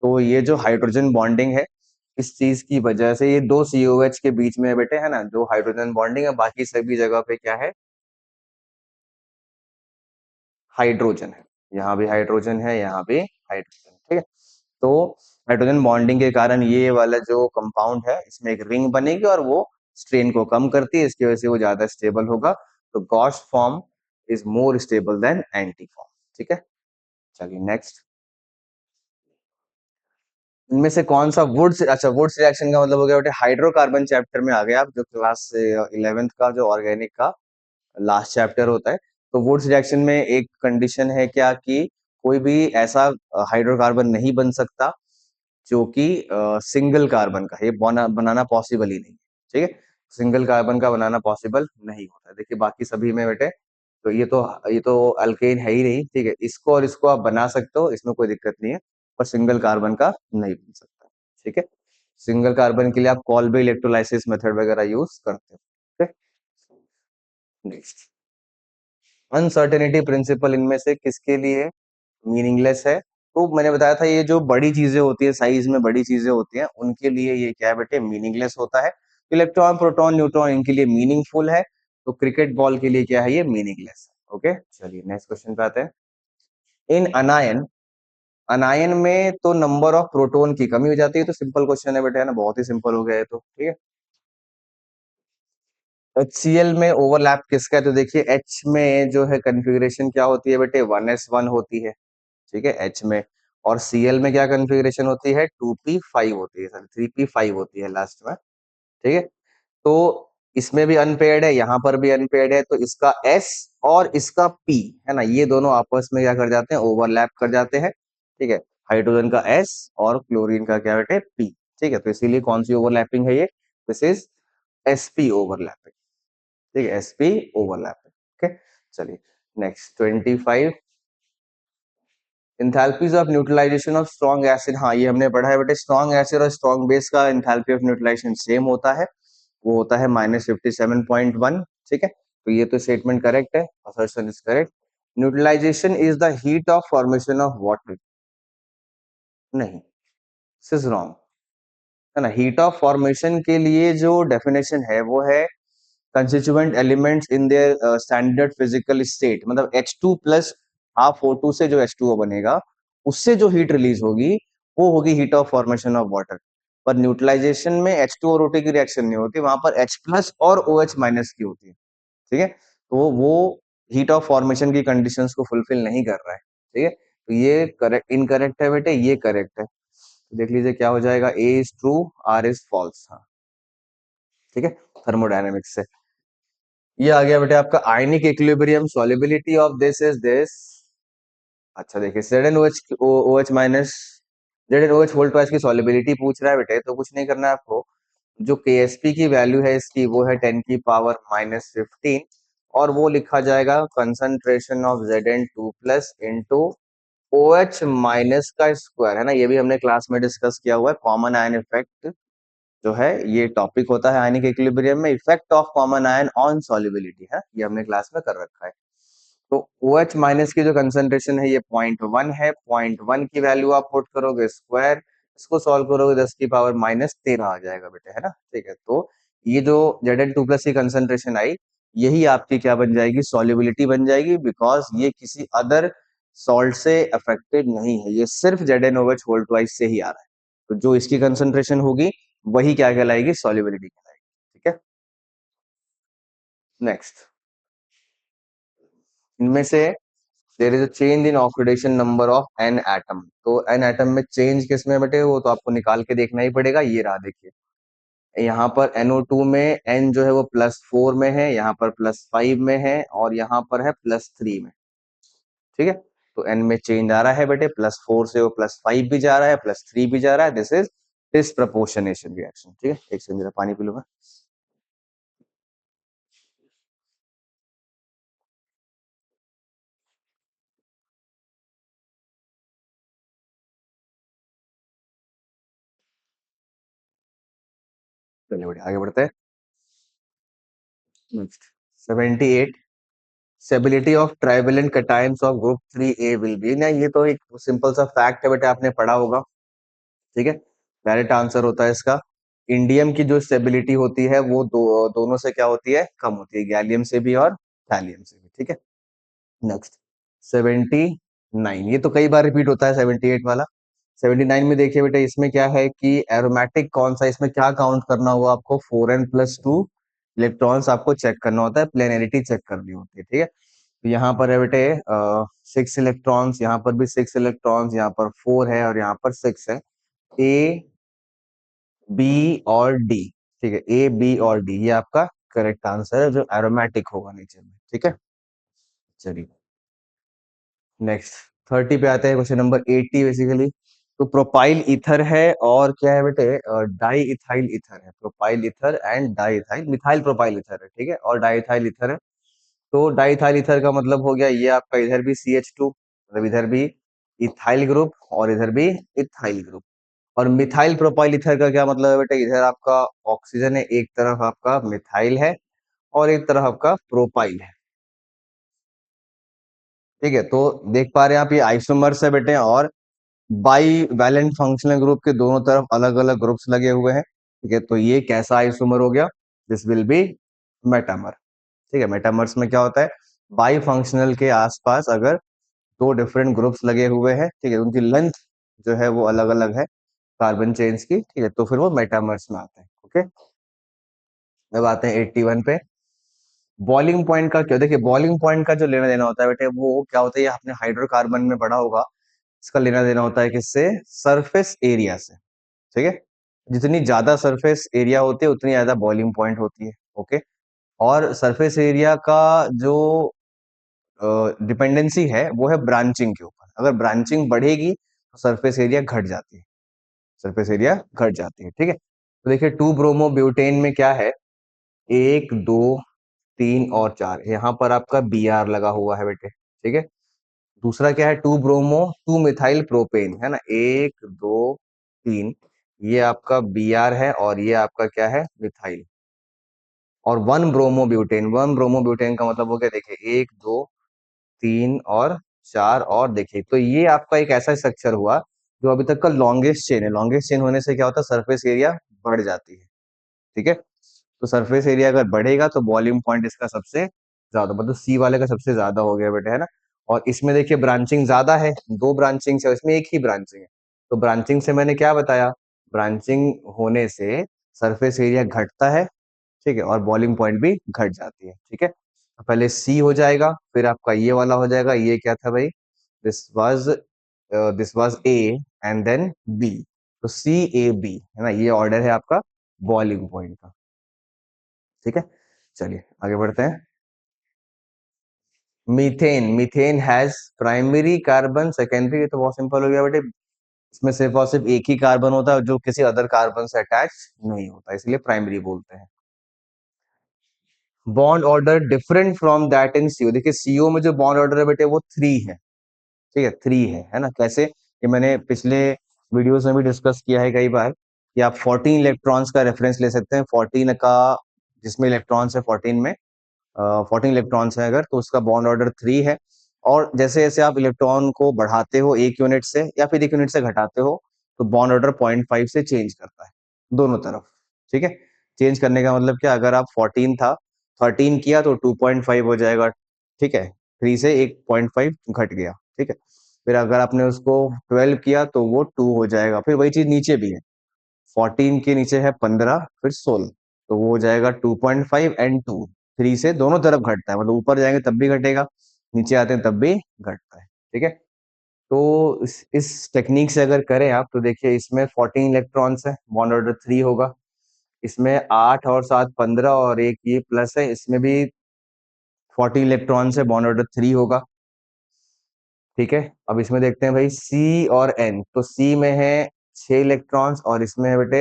तो ये जो हाइड्रोजन बॉन्डिंग है, इस चीज की वजह से ये दो COH के बीच में है बेटे, है ना, जो हाइड्रोजन बॉन्डिंग है, बाकी सभी जगह पे क्या है, हाइड्रोजन है, यहाँ भी हाइड्रोजन है, यहाँ भी हाइड्रोजन। ठीक है, तो हाइड्रोजन बॉन्डिंग के कारण ये वाला जो कंपाउंड है, इसमें एक रिंग बनेगी और वो स्ट्रेन को कम करती है, इसकी वजह से वो ज्यादा स्टेबल होगा। तो Gauss form is more stable then anti form. ठीक है, चलिए नेक्स्ट, इनमें से कौन सा वुड्स, अच्छा वुड्स रिएक्शन का मतलब हो गया बेटे हाइड्रोकार्बन चैप्टर में आ गया आप, जो क्लास 11th का जो ऑर्गेनिक का लास्ट चैप्टर होता है। तो वुड्स रिएक्शन में एक कंडीशन है क्या, कि कोई भी ऐसा हाइड्रोकार्बन नहीं बन सकता जो कि सिंगल कार्बन का, ये बनाना पॉसिबल ही नहीं है। ठीक है, सिंगल कार्बन का बनाना पॉसिबल नहीं होता। देखिए बाकी सभी में बेटे, तो ये तो अल्केन है ही नहीं, ठीक है, इसको और इसको आप बना सकते हो, इसमें कोई दिक्कत नहीं है, पर सिंगल कार्बन का नहीं बन सकता। ठीक है, सिंगल कार्बन के लिए आप कॉल्बे इलेक्ट्रोलाइसिस मेथड वगैरह यूज करते हो। ठीक है, नेक्स्ट, अनसर्टेनिटी प्रिंसिपल इनमें से किसके लिए मीनिंगलेस है, तो मैंने बताया था ये जो बड़ी चीजें होती है, साइज में बड़ी चीजें होती हैं, उनके लिए ये क्या है बेटे, मीनिंगलेस होता है। इलेक्ट्रॉन, प्रोटॉन, न्यूट्रॉन इनके लिए मीनिंगफुल है, तो क्रिकेट बॉल के लिए क्या है, ये मीनिंगलेस है। ओके, चलिए नेक्स्ट क्वेश्चन पे आते हैं। इन अनायन, अनायन में तो नंबर ऑफ प्रोटॉन की कमी हो जाती है, तो सिंपल क्वेश्चन है बेटे, है ना, बहुत ही सिंपल हो गया है, तो ठीक है। HCl में ओवरलैप किसका है, तो देखिए H में जो है कन्फिग्रेशन क्या होती है बेटे, 1s1 होती है। ठीक है, H में, और Cl में क्या कन्फिग्रेशन होती है, 2p5 होती है, सॉरी 3p5 होती है लास्ट में। ठीक है, तो इसमें भी अनपेयर्ड है, यहाँ पर भी अनपेयर्ड है, तो इसका S और इसका P, है ना, ये दोनों आपस में क्या कर जाते हैं, ओवरलैप कर जाते हैं। ठीक है, हाइड्रोजन का S और क्लोरीन का क्या बेटे P। ठीक है, तो इसीलिए कौन सी ओवरलैपिंग है ये, दिस इज sp ओवरलैपिंग। ठीक है, sp ओवरलैपिंग। ओके, चलिए next 25, enthalpies of neutralisation of strong acid. हाँ, ये हमने पढ़ा है बेटे, स्ट्रॉन्ग एसिड और स्ट्रॉन्ग बेस का इंथैल्पी ऑफ न्यूट्रलाइजेशन सेम होता है, वो होता है -57.1। ठीक है, तो ये तो स्टेटमेंट करेक्ट है, assertion is correct. Neutralisation is the heat of formation of water, नहीं, दिस इज रॉन्ग, है ना। हीट ऑफ फॉर्मेशन के लिए जो डेफिनेशन है वो है constituent elements in their standard physical state, मतलब H2 प्लस हाफ O2 से जो H2O बनेगा, उससे जो हीट रिलीज होगी वो होगी heat of formation of water. पर न्यूट्रलाइजेशन में H2 और O2 की रिएक्शन नहीं होती, वहां पर H प्लस और OH माइनस की होती है। ठीक है, तो वो हीट ऑफ फॉर्मेशन की कंडीशंस को फुलफिल नहीं कर रहा है। ठीक है, तो ये करेक्ट इनकरेक्ट है बेटे, ये करेक्ट है। तो देख लीजिए क्या हो जाएगा, A is true, R is false. हाँ, ठीक है, थर्मोडायनेमिक्स से ये आ गया बेटे आपका ionic equilibrium, solubility of this is this. अच्छा देखिए, ZnOH minus ZnOH whole twice की सॉल्युबिलिटी पूछ रहा है बेटे, तो कुछ नहीं करना है आपको, जो KSP की वैल्यू है इसकी वो है 10⁻⁻15, और वो लिखा जाएगा concentration of Zn2 plus into OH minus का स्क्वायर, है ना। ये भी हमने क्लास में डिस्कस किया हुआ है, कॉमन आयन इफेक्ट जो है ये टॉपिक होता है आयनिक इक्विलिब्रियम में, effect of common ion on solubility, है ये हमने क्लास में कर रखा है। तो OH माइनस की जो कंसंट्रेशन है ये 0.1 है, 0.1 की वैल्यू आप पुट करोगे स्क्वायर, इसको सॉल्व करोगे 10⁻13 आ जाएगा बेटे, है ना। ठीक है, तो ये जो Zn2 प्लस की कंसंट्रेशन आई, यही आपकी क्या बन जाएगी, सॉल्युबिलिटी बन जाएगी, बिकॉज ये किसी अदर सॉल्ट से अफेक्टेड नहीं है, ये सिर्फ ZnOH होल ट्वाइस से ही आ रहा है। तो जो इसकी कंसंट्रेशन होगी वही क्या कहलाएगी, सॉल्युबिलिटी कहलाएगी। ठीक है, नेक्स्ट, इनमें से there is a change in oxidation number of N atom, तो एन एटम में चेंज किस में बटे, वो तो आपको निकाल के देखना ही पड़ेगा। ये रहा देखिए, यहाँ पर NO2 में एन जो है वो +4 में है, यहाँ पर +5 में है, और यहाँ पर है +3 में। ठीक है, तो एन में चेंज आ रहा है बेटे, +4 से वो +5 भी जा रहा है, +3 भी जा रहा है, दिस इज डिस्प्रपोर्शनेशन रिएक्शन। ठीक है, एक सेकंड जरा पानी पी लूंगा। चलिए बेटे आगे बढ़ते हैं। Next 78, stability of trivalent cations of group 3A will be, ना ये तो एक सिंपल सा फैक्ट है बेटा, आपने पढ़ा होगा। ठीक है, डायरेक्ट आंसर होता है इसका, इंडियम की जो स्टेबिलिटी होती है वो दोनों से क्या होती है, कम होती है, गैलियम से भी और थैलियम से भी। ठीक है, नेक्स्ट 79, ये तो कई बार रिपीट होता है 78 वाला। 79 में देखिए बेटा, इसमें क्या है कि एरोमेटिक कौन सा, इसमें क्या काउंट करना होगा आपको, 4n+2 इलेक्ट्रॉन्स आपको चेक करना होता है, प्लेनरिटी चेक करनी होती है। ठीक है, तो यहाँ पर है बेटे 6 इलेक्ट्रॉन्स, यहाँ पर भी 6 इलेक्ट्रॉन्स, यहाँ पर 4 है और यहाँ पर 6 है, ए बी और डी। ठीक है, A B और D ये आपका करेक्ट आंसर है जो एरोमेटिक होगा नीचे में। ठीक है, चलिए नेक्स्ट 30 पे आते हैं, क्वेश्चन नंबर 80 बेसिकली। तो प्रोपाइल ईथर है और क्या है बेटे, डाई इथाइल ईथर है, propyl ether and di ethyl, methyl propyl ether है। ठीक है, और डाई इथाइल ईथर है। तो डाई इथाइल ईथर का मतलब हो गया ये आपका, इधर भी CH2, मतलब इधर भी इथाइल ग्रुप और इधर भी इथाइल ग्रुप। और मिथाइल प्रोपाइल ईथर का क्या मतलब है बेटे, इधर आपका ऑक्सीजन है, एक तरफ आपका मिथाइल है और एक तरफ आपका प्रोपाइल है। ठीक है, तो देख पा रहे हैं आप ये आइसोमर्स है बेटे, और बाई वैलेंट फंक्शनल ग्रुप के दोनों तरफ अलग अलग ग्रुप्स लगे हुए हैं। ठीक है, तो ये कैसा आइसोमर हो गया, दिस विल बी मेटामर। ठीक है, मेटामर्स में क्या होता है, बाई फंक्शनल के आसपास अगर दो डिफरेंट ग्रुप्स लगे हुए हैं, ठीक है, उनकी लेंथ जो है वो अलग अलग है कार्बन चेन्स की। ठीक है, तो फिर वो मेटामर्स में आते हैं। ओके, अब आते हैं 81 पे। बॉइलिंग पॉइंट का क्या, देखिए बॉइलिंग पॉइंट का जो लेना देना होता है बेटे, वो क्या होता है, ये आपने हाइड्रोकार्बन में पढ़ा होगा, इसका लेना देना होता है किससे, सरफेस एरिया से। ठीक है, जितनी ज्यादा सरफेस एरिया होती है उतनी ज्यादा बॉइलिंग पॉइंट होती है। ओके, और सरफेस एरिया का जो डिपेंडेंसी है वो है ब्रांचिंग के ऊपर, अगर ब्रांचिंग बढ़ेगी सरफेस एरिया घट जाती है, सरफेस एरिया घट जाती है। ठीक है, तो देखिए 2 ब्रोमो ब्यूटेन में क्या है, 1 2 3 और 4, यहाँ पर आपका बी आर लगा हुआ है बेटे। ठीक है, दूसरा क्या है, 2 ब्रोमो 2 मिथाइल प्रोपेन है ना, 1 2 3, ये आपका बी आर है और ये आपका क्या है, मिथाइल। और 1 ब्रोमो ब्यूटेन, 1 ब्रोमो ब्यूटेन का मतलब हो गया, देखिए 1 2 3 और 4, और देखिए तो ये आपका एक ऐसा स्ट्रक्चर हुआ जो अभी तक का लॉन्गेस्ट चेन है। लॉन्गेस्ट चेन होने से क्या होता है, सरफेस एरिया बढ़ जाती है। ठीक है, तो सरफेस एरिया अगर बढ़ेगा तो वॉल्यूम पॉइंट इसका सबसे ज्यादा, मतलब सी वाले का सबसे ज्यादा हो गया बेटा, है ना। और इसमें देखिए ब्रांचिंग ज्यादा है, 2 ब्रांचिंग है, इसमें एक ही ब्रांचिंग है। तो ब्रांचिंग से मैंने क्या बताया, ब्रांचिंग होने से सरफेस एरिया घटता है। ठीक है, और बॉइलिंग पॉइंट भी घट जाती है। ठीक है, तो पहले सी हो जाएगा, फिर आपका ये वाला हो जाएगा, ये क्या था भाई, this was A and then B. तो सी ए बी है ना, ये ऑर्डर है आपका बॉइलिंग पॉइंट का। ठीक है, चलिए आगे बढ़ते हैं। Methane, methane has primary carbon secondary, ये तो बहुत सिंपल हो गया बेटे, इसमें सिर्फ और सिर्फ एक ही कार्बन होता है जो किसी अदर कार्बन से अटैच नहीं होता, इसलिए प्राइमरी बोलते हैं। Bond order different from that in CO, देखिए सीओ में जो बॉन्ड ऑर्डर है बेटे वो 3 है। ठीक है, 3 है ना, कैसे, ये मैंने पिछले वीडियोस में भी डिस्कस किया है कई बार, कि आप 14 इलेक्ट्रॉन्स का रेफरेंस ले सकते हैं, 14 का, जिसमें इलेक्ट्रॉन्स है 14 में, 14 इलेक्ट्रॉन्स है अगर, तो उसका बॉन्ड ऑर्डर 3 है। और जैसे जैसे आप इलेक्ट्रॉन को बढ़ाते हो 1 यूनिट से या फिर 1 यूनिट से घटाते हो, तो बॉन्ड ऑर्डर 0.5 से चेंज करता है दोनों तरफ। ठीक है, चेंज करने का मतलब क्या, अगर आप 14 था, 13 किया तो 2.5 हो जाएगा। ठीक है, 3 से 1.5 घट गया। ठीक है, फिर अगर आपने उसको 12 किया तो वो 2 हो जाएगा। फिर वही चीज नीचे भी है, 14 के नीचे है 15 फिर 16, तो वो हो जाएगा 2.5 एंड 2, 3 से दोनों तरफ घटता है, मतलब ऊपर जाएंगे तब भी घटेगा, नीचे आते हैं तब भी घटता है। ठीक है, तो इस टेक्निक से अगर करें आप, तो देखिए इसमें 14 इलेक्ट्रॉन्स है, बॉन्ड ऑर्डर 3 होगा। इसमें 8 और 7 15 और एक ये प्लस है, इसमें भी 14 इलेक्ट्रॉन्स है, बॉन्ड ऑर्डर 3 होगा। ठीक है, अब इसमें देखते हैं भाई सी और एन, तो सी में है 6 इलेक्ट्रॉन्स और इसमें है बेटे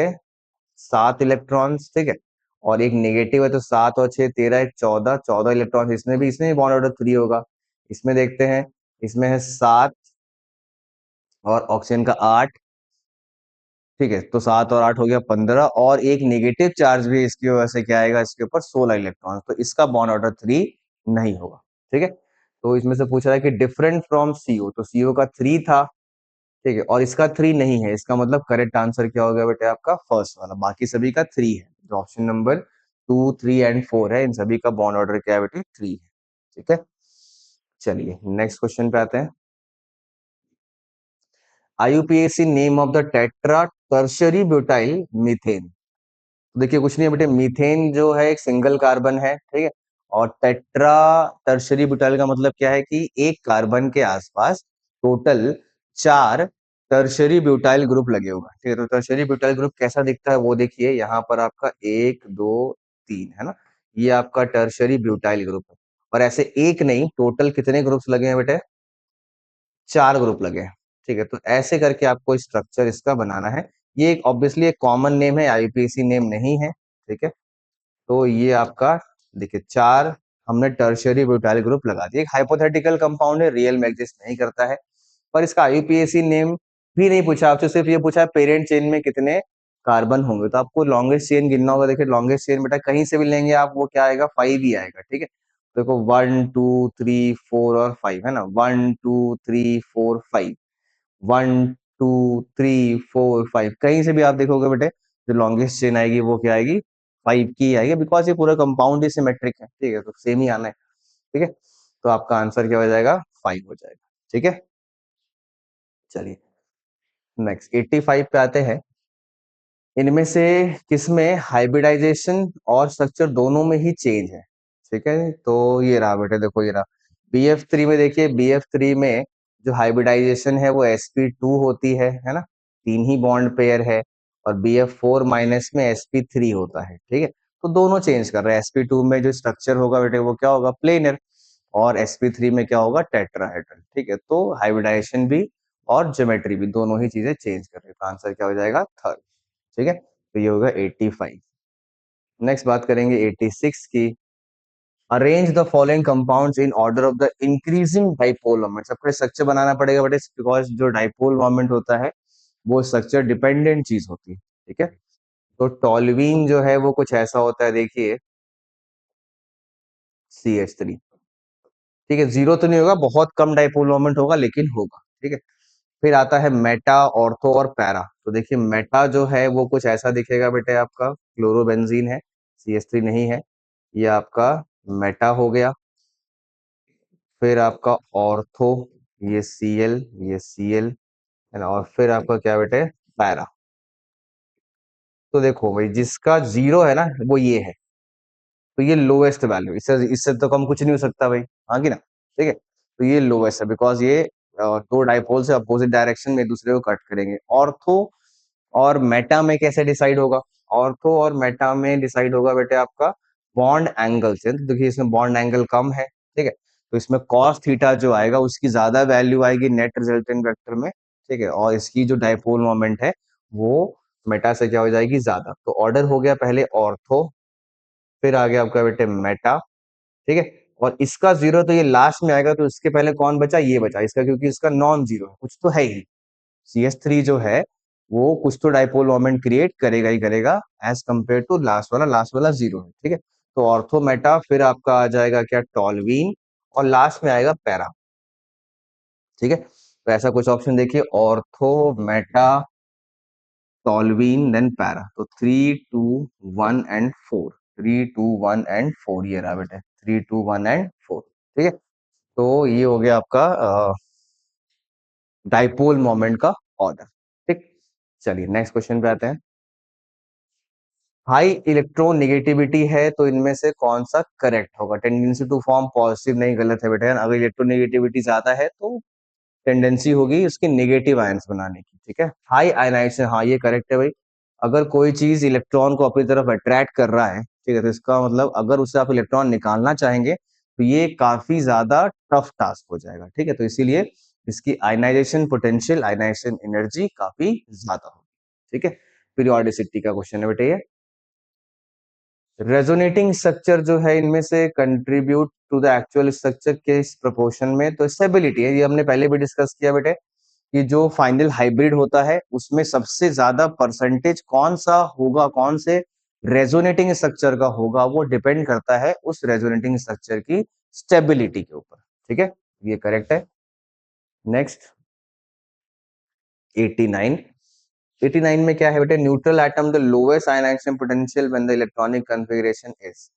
7 इलेक्ट्रॉन्स। ठीक है, और एक नेगेटिव है, तो 7 और 6 13, एक 14, 14 इलेक्ट्रॉन्स इसमें भी बॉन्ड ऑर्डर 3 होगा। इसमें देखते हैं, इसमें है 7 और ऑक्सीजन का 8। ठीक है, तो 7 और 8 हो गया 15, और एक नेगेटिव चार्ज भी इसकी वजह से क्या आएगा, इसके ऊपर 16 इलेक्ट्रॉन, तो इसका बॉन्ड ऑर्डर 3 नहीं होगा। ठीक है, तो इसमें से पूछ रहा है कि डिफरेंट फ्रॉम सीओ, तो सीओ का 3 था। ठीक है, और इसका 3 नहीं है, इसका मतलब करेक्ट आंसर क्या हो गया बेटे, आपका फर्स्ट वाला, बाकी सभी का 3 है, जो ऑप्शन नंबर 2 3 एंड 4 है, इन सभी का बॉन्ड ऑर्डर क्या है बेटे, 3 है। ठीक है, चलिए नेक्स्ट क्वेश्चन पे आते हैं। IUPAC name of the tetra tertiary butyl methane, देखिए कुछ नहीं है बेटे, मीथेन जो है एक सिंगल कार्बन है। ठीक है, और टेट्रा टर्शरी ब्यूटाइल का मतलब क्या है कि एक कार्बन के आसपास टोटल 4 टर्शरी ब्यूटाइल ग्रुप लगे हुए हैं। ठीक है, तो टर्शरी ब्यूटाइल ग्रुप कैसा दिखता है वो देखिए, यहाँ पर आपका 1 2 3 है ना, ये आपका टर्शरी ब्यूटाइल ग्रुप है। और ऐसे एक नहीं, टोटल कितने ग्रुप्स लगे हैं बेटे, 4 ग्रुप लगे हैं। ठीक है, तो ऐसे करके आपको स्ट्रक्चर इसका बनाना है। ये एक ऑब्वियसली एक कॉमन नेम है, आईयूपीएसी नेम नहीं है। ठीक है, तो ये आपका देखिए 4 हमने टर्शियरी ब्यूटाइल ग्रुप लगा दिया। एक हाइपोथेटिकल कंपाउंड है, रियल में एग्जिस्ट नहीं करता है, पर इसका आईयूपीएसी नेम भी नहीं पूछा आपसे, सिर्फ ये पूछा है पेरेंट चेन में कितने कार्बन होंगे, तो आपको लॉन्गेस्ट चेन गिनना होगा। देखिए लॉन्गेस्ट चेन बेटा कहीं से भी लेंगे आप, वो क्या आएगा, 5 ही आएगा। ठीक है, देखो 1 2 3 4 और 5 है ना, 1 2 3 4 5, 1 2 3 4 5, कहीं से भी आप देखोगे बेटे, जो लॉन्गेस्ट चेन आएगी वो क्या आएगी, 5 की आएगी, बिकॉज ये पूरा कंपाउंड ही सिमेट्रिक है। ठीक है, तो सेम ही आना है। ठीक है, तो आपका आंसर क्या हो जाएगा, 5 हो जाएगा। ठीक है, चलिए नेक्स्ट 85 पे आते हैं। इनमें से किसमें हाइब्रिडाइजेशन और स्ट्रक्चर दोनों में ही चेंज है। ठीक है, तो ये रहा बेटे, देखो ये रहा BF3 में, देखिए BF3 में जो हाइब्रिडाइजेशन है वो sp2 होती है ना, 3 ही बॉन्ड पेयर है। और BF4 माइनस में sp3 होता है। ठीक है, तो दोनों चेंज कर रहे हैं, sp2 में जो स्ट्रक्चर होगा बेटे वो क्या होगा, प्लेनर, और sp3 में क्या होगा, टेट्राहेड्रल। ठीक है, तो हाइब्रिडाइजेशन भी और ज्योमेट्री भी, दोनों ही चीजें चेंज कर रहे हैं। तो आंसर क्या हो जाएगा? थर्ड। ठीक है, तो ये होगा 85। नेक्स्ट बात करेंगे 86 की। Arrange the following compounds in order of the increasing dipole moment. सबको स्ट्रक्चर बनाना पड़ेगा बट बिकॉज जो डाइपोल मोमेंट होता है वो स्ट्रक्चर डिपेंडेंट चीज होती है। ठीक है, तो टॉलवीन जो है वो कुछ ऐसा होता है, देखिए CH3। ठीक है, जीरो तो नहीं होगा, बहुत कम डाइपोल मोमेंट होगा लेकिन होगा। ठीक है, फिर आता है मेटा, ऑर्थो और पैरा। तो देखिए मेटा जो है वो कुछ ऐसा दिखेगा बेटे, आपका क्लोरोबेंजीन है, CH3 नहीं है, ये आपका मेटा हो गया। फिर आपका ऑर्थो, ये Cl, ये Cl है ना, और फिर आपका क्या बेटे? पैरा। तो देखो भाई, जिसका जीरो है ना वो ये है, तो ये लोएस्ट वैल्यू, इससे इससे तो कम कुछ नहीं हो सकता भाई, हाँ की ना? ठीक है, तो ये लोएस्ट है बिकॉज ये दो डाइपोल से अपोजिट डायरेक्शन में एक दूसरे को कट करेंगे। ऑर्थो और मेटा में कैसे डिसाइड होगा? ऑर्थो और मेटा में डिसाइड होगा बेटे आपका बॉन्ड एंगल से। तो देखिए इसमें बॉन्ड एंगल कम है, ठीक है, तो इसमें कॉस थीटा जो आएगा उसकी ज्यादा वैल्यू आएगी नेट रिजल्टेंट वेक्टर में। ठीक है, और इसकी जो डाइपोल मोमेंट है वो मेटा से क्या हो जाएगी? ज्यादा। तो ऑर्डर हो गया पहले ऑर्थो, फिर आ गया आपका बेटे मेटा। ठीक है, और इसका जीरो तो ये लास्ट में आएगा, तो इसके पहले कौन बचा? ये बचा इसका, क्योंकि इसका नॉन जीरो है, कुछ तो है ही। CH3 जो है वो कुछ तो डाइपोल मोमेंट क्रिएट करेगा ही करेगा एज कंपेयर टू लास्ट वाला। लास्ट वाला जीरो है। ठीक है, तो ऑर्थो मेटा, फिर आपका आ जाएगा क्या? टॉलवीन, और लास्ट में आएगा पैरा। ठीक है, तो ऐसा कुछ ऑप्शन देखिए, ortho meta toluene then para. तो 3 2 1 एंड 4, 3 2 1 एंड 4 ये रहा बेटे, 3 2 1 एंड 4। ठीक है, तो ये हो गया आपका डाइपोल मोमेंट का ऑर्डर। ठीक, चलिए नेक्स्ट क्वेश्चन पे आते हैं। हाई इलेक्ट्रॉन नेगेटिविटी है तो इनमें से कौन सा करेक्ट होगा? टेंडेंसी टू फॉर्म पॉजिटिव नहीं, गलत है बेटा। अगर इलेक्ट्रॉन नेगेटिविटी ज्यादा है तो टेंडेंसी होगी उसकी नेगेटिव आयंस बनाने की। ठीक है, हाई आयनाइजेशन, हाँ ये करेक्ट है भाई। अगर कोई चीज इलेक्ट्रॉन को अपनी तरफ अट्रैक्ट कर रहा है, ठीक है, तो इसका मतलब अगर उससे आप इलेक्ट्रॉन निकालना चाहेंगे तो ये काफी ज्यादा टफ टास्क हो जाएगा। ठीक है, तो इसीलिए इसकी आयनाइजेशन पोटेंशियल, आयनाइजेशन एनर्जी काफी ज्यादा होगी। ठीक है, पीरियोडिसिटी का क्वेश्चन है बेटे ये। रेजोनेटिंग स्ट्रक्चर जो है इनमें से contribute to the actual structure के इस प्रोपोर्शन में, तो स्टेबिलिटी है, ये हमने पहले भी डिस्कस किया बेटे कि जो फाइनल हाइब्रिड होता है उसमें सबसे ज्यादा परसेंटेज कौन सा होगा, कौन से रेजोनेटिंग स्ट्रक्चर का होगा, वो डिपेंड करता है उस रेजोनेटिंग स्ट्रक्चर की स्टेबिलिटी के ऊपर। ठीक है, ये करेक्ट है। नेक्स्ट 89। 89 में क्या है बेटे? Neutral atom the lowest ionisation potential when the electronic configuration is.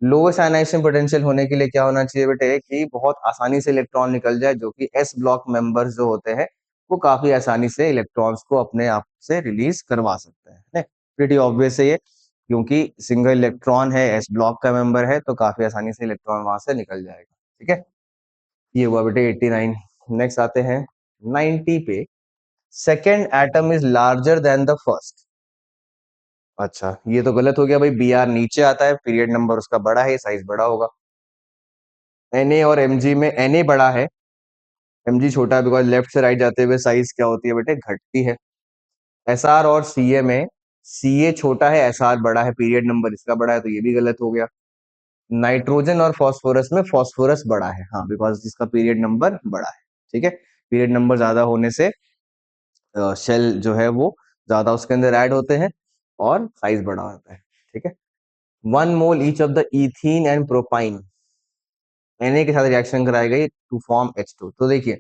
Lowest ionisation potential होने के लिए क्या होना चाहिए बेटे? कि बहुत आसानी से इलेक्ट्रॉन निकल जाए, जो कि एस ब्लॉक मेंबर्स जो होते हैं वो काफी आसानी से इलेक्ट्रॉन्स को अपने आप से रिलीज करवा सकते हैं। प्रीटी ऑब्वियस है ये, क्योंकि सिंगल इलेक्ट्रॉन है, एस ब्लॉक का मेंबर है, तो काफी आसानी से इलेक्ट्रॉन वहां से निकल जाएगा। ठीक है, ये हुआ बेटे 89। नेक्स्ट आते हैं 90 पे। Second atom is larger than the first. अच्छा, ये तो गलत हो गया भाई, Br नीचे आता है, पीरियड नंबर उसका बड़ा है, साइज बड़ा होगा। Na और Mg में Na बड़ा है, Mg छोटा है, बिकॉज लेफ्ट से राइट जाते हुए साइज क्या होती है बेटे? घटती है। Sr और Ca में Ca छोटा है, Sr बड़ा है, पीरियड नंबर इसका बड़ा है, तो ये भी गलत हो गया। नाइट्रोजन और फास्फोरस में फास्फोरस बड़ा है, हाँ, बिकॉज इसका पीरियड नंबर बड़ा है। ठीक है, पीरियड नंबर ज्यादा होने से शेल जो है वो ज्यादा उसके अंदर ऐड होते हैं और साइज बड़ा होता है। ठीक है, 1 mole each of the ethene and propyne Na के साथ रिएक्शन कराएगा टू फॉर्म H2। तो देखिए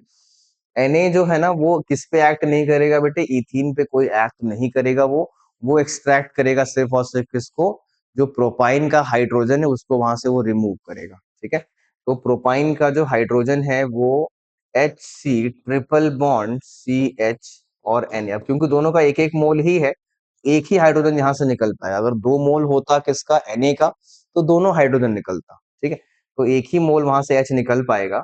Na जो है ना वो किस पे एक्ट नहीं करेगा बेटे? इथीन पे कोई एक्ट नहीं करेगा। वो एक्सट्रैक्ट करेगा सिर्फ और सिर्फ किसको? जो प्रोपाइन का हाइड्रोजन है उसको वहां से वो रिमूव करेगा। ठीक है, तो प्रोपाइन का जो हाइड्रोजन है वो HC ट्रिपल बॉन्ड CH और Na। अब क्योंकि दोनों का एक एक मोल ही है, एक ही हाइड्रोजन यहाँ से निकल पाया। अगर 2 मोल होता किसका? Na का, तो दोनों हाइड्रोजन निकलता। ठीक है, तो एक ही मोल वहां से H निकल पाएगा,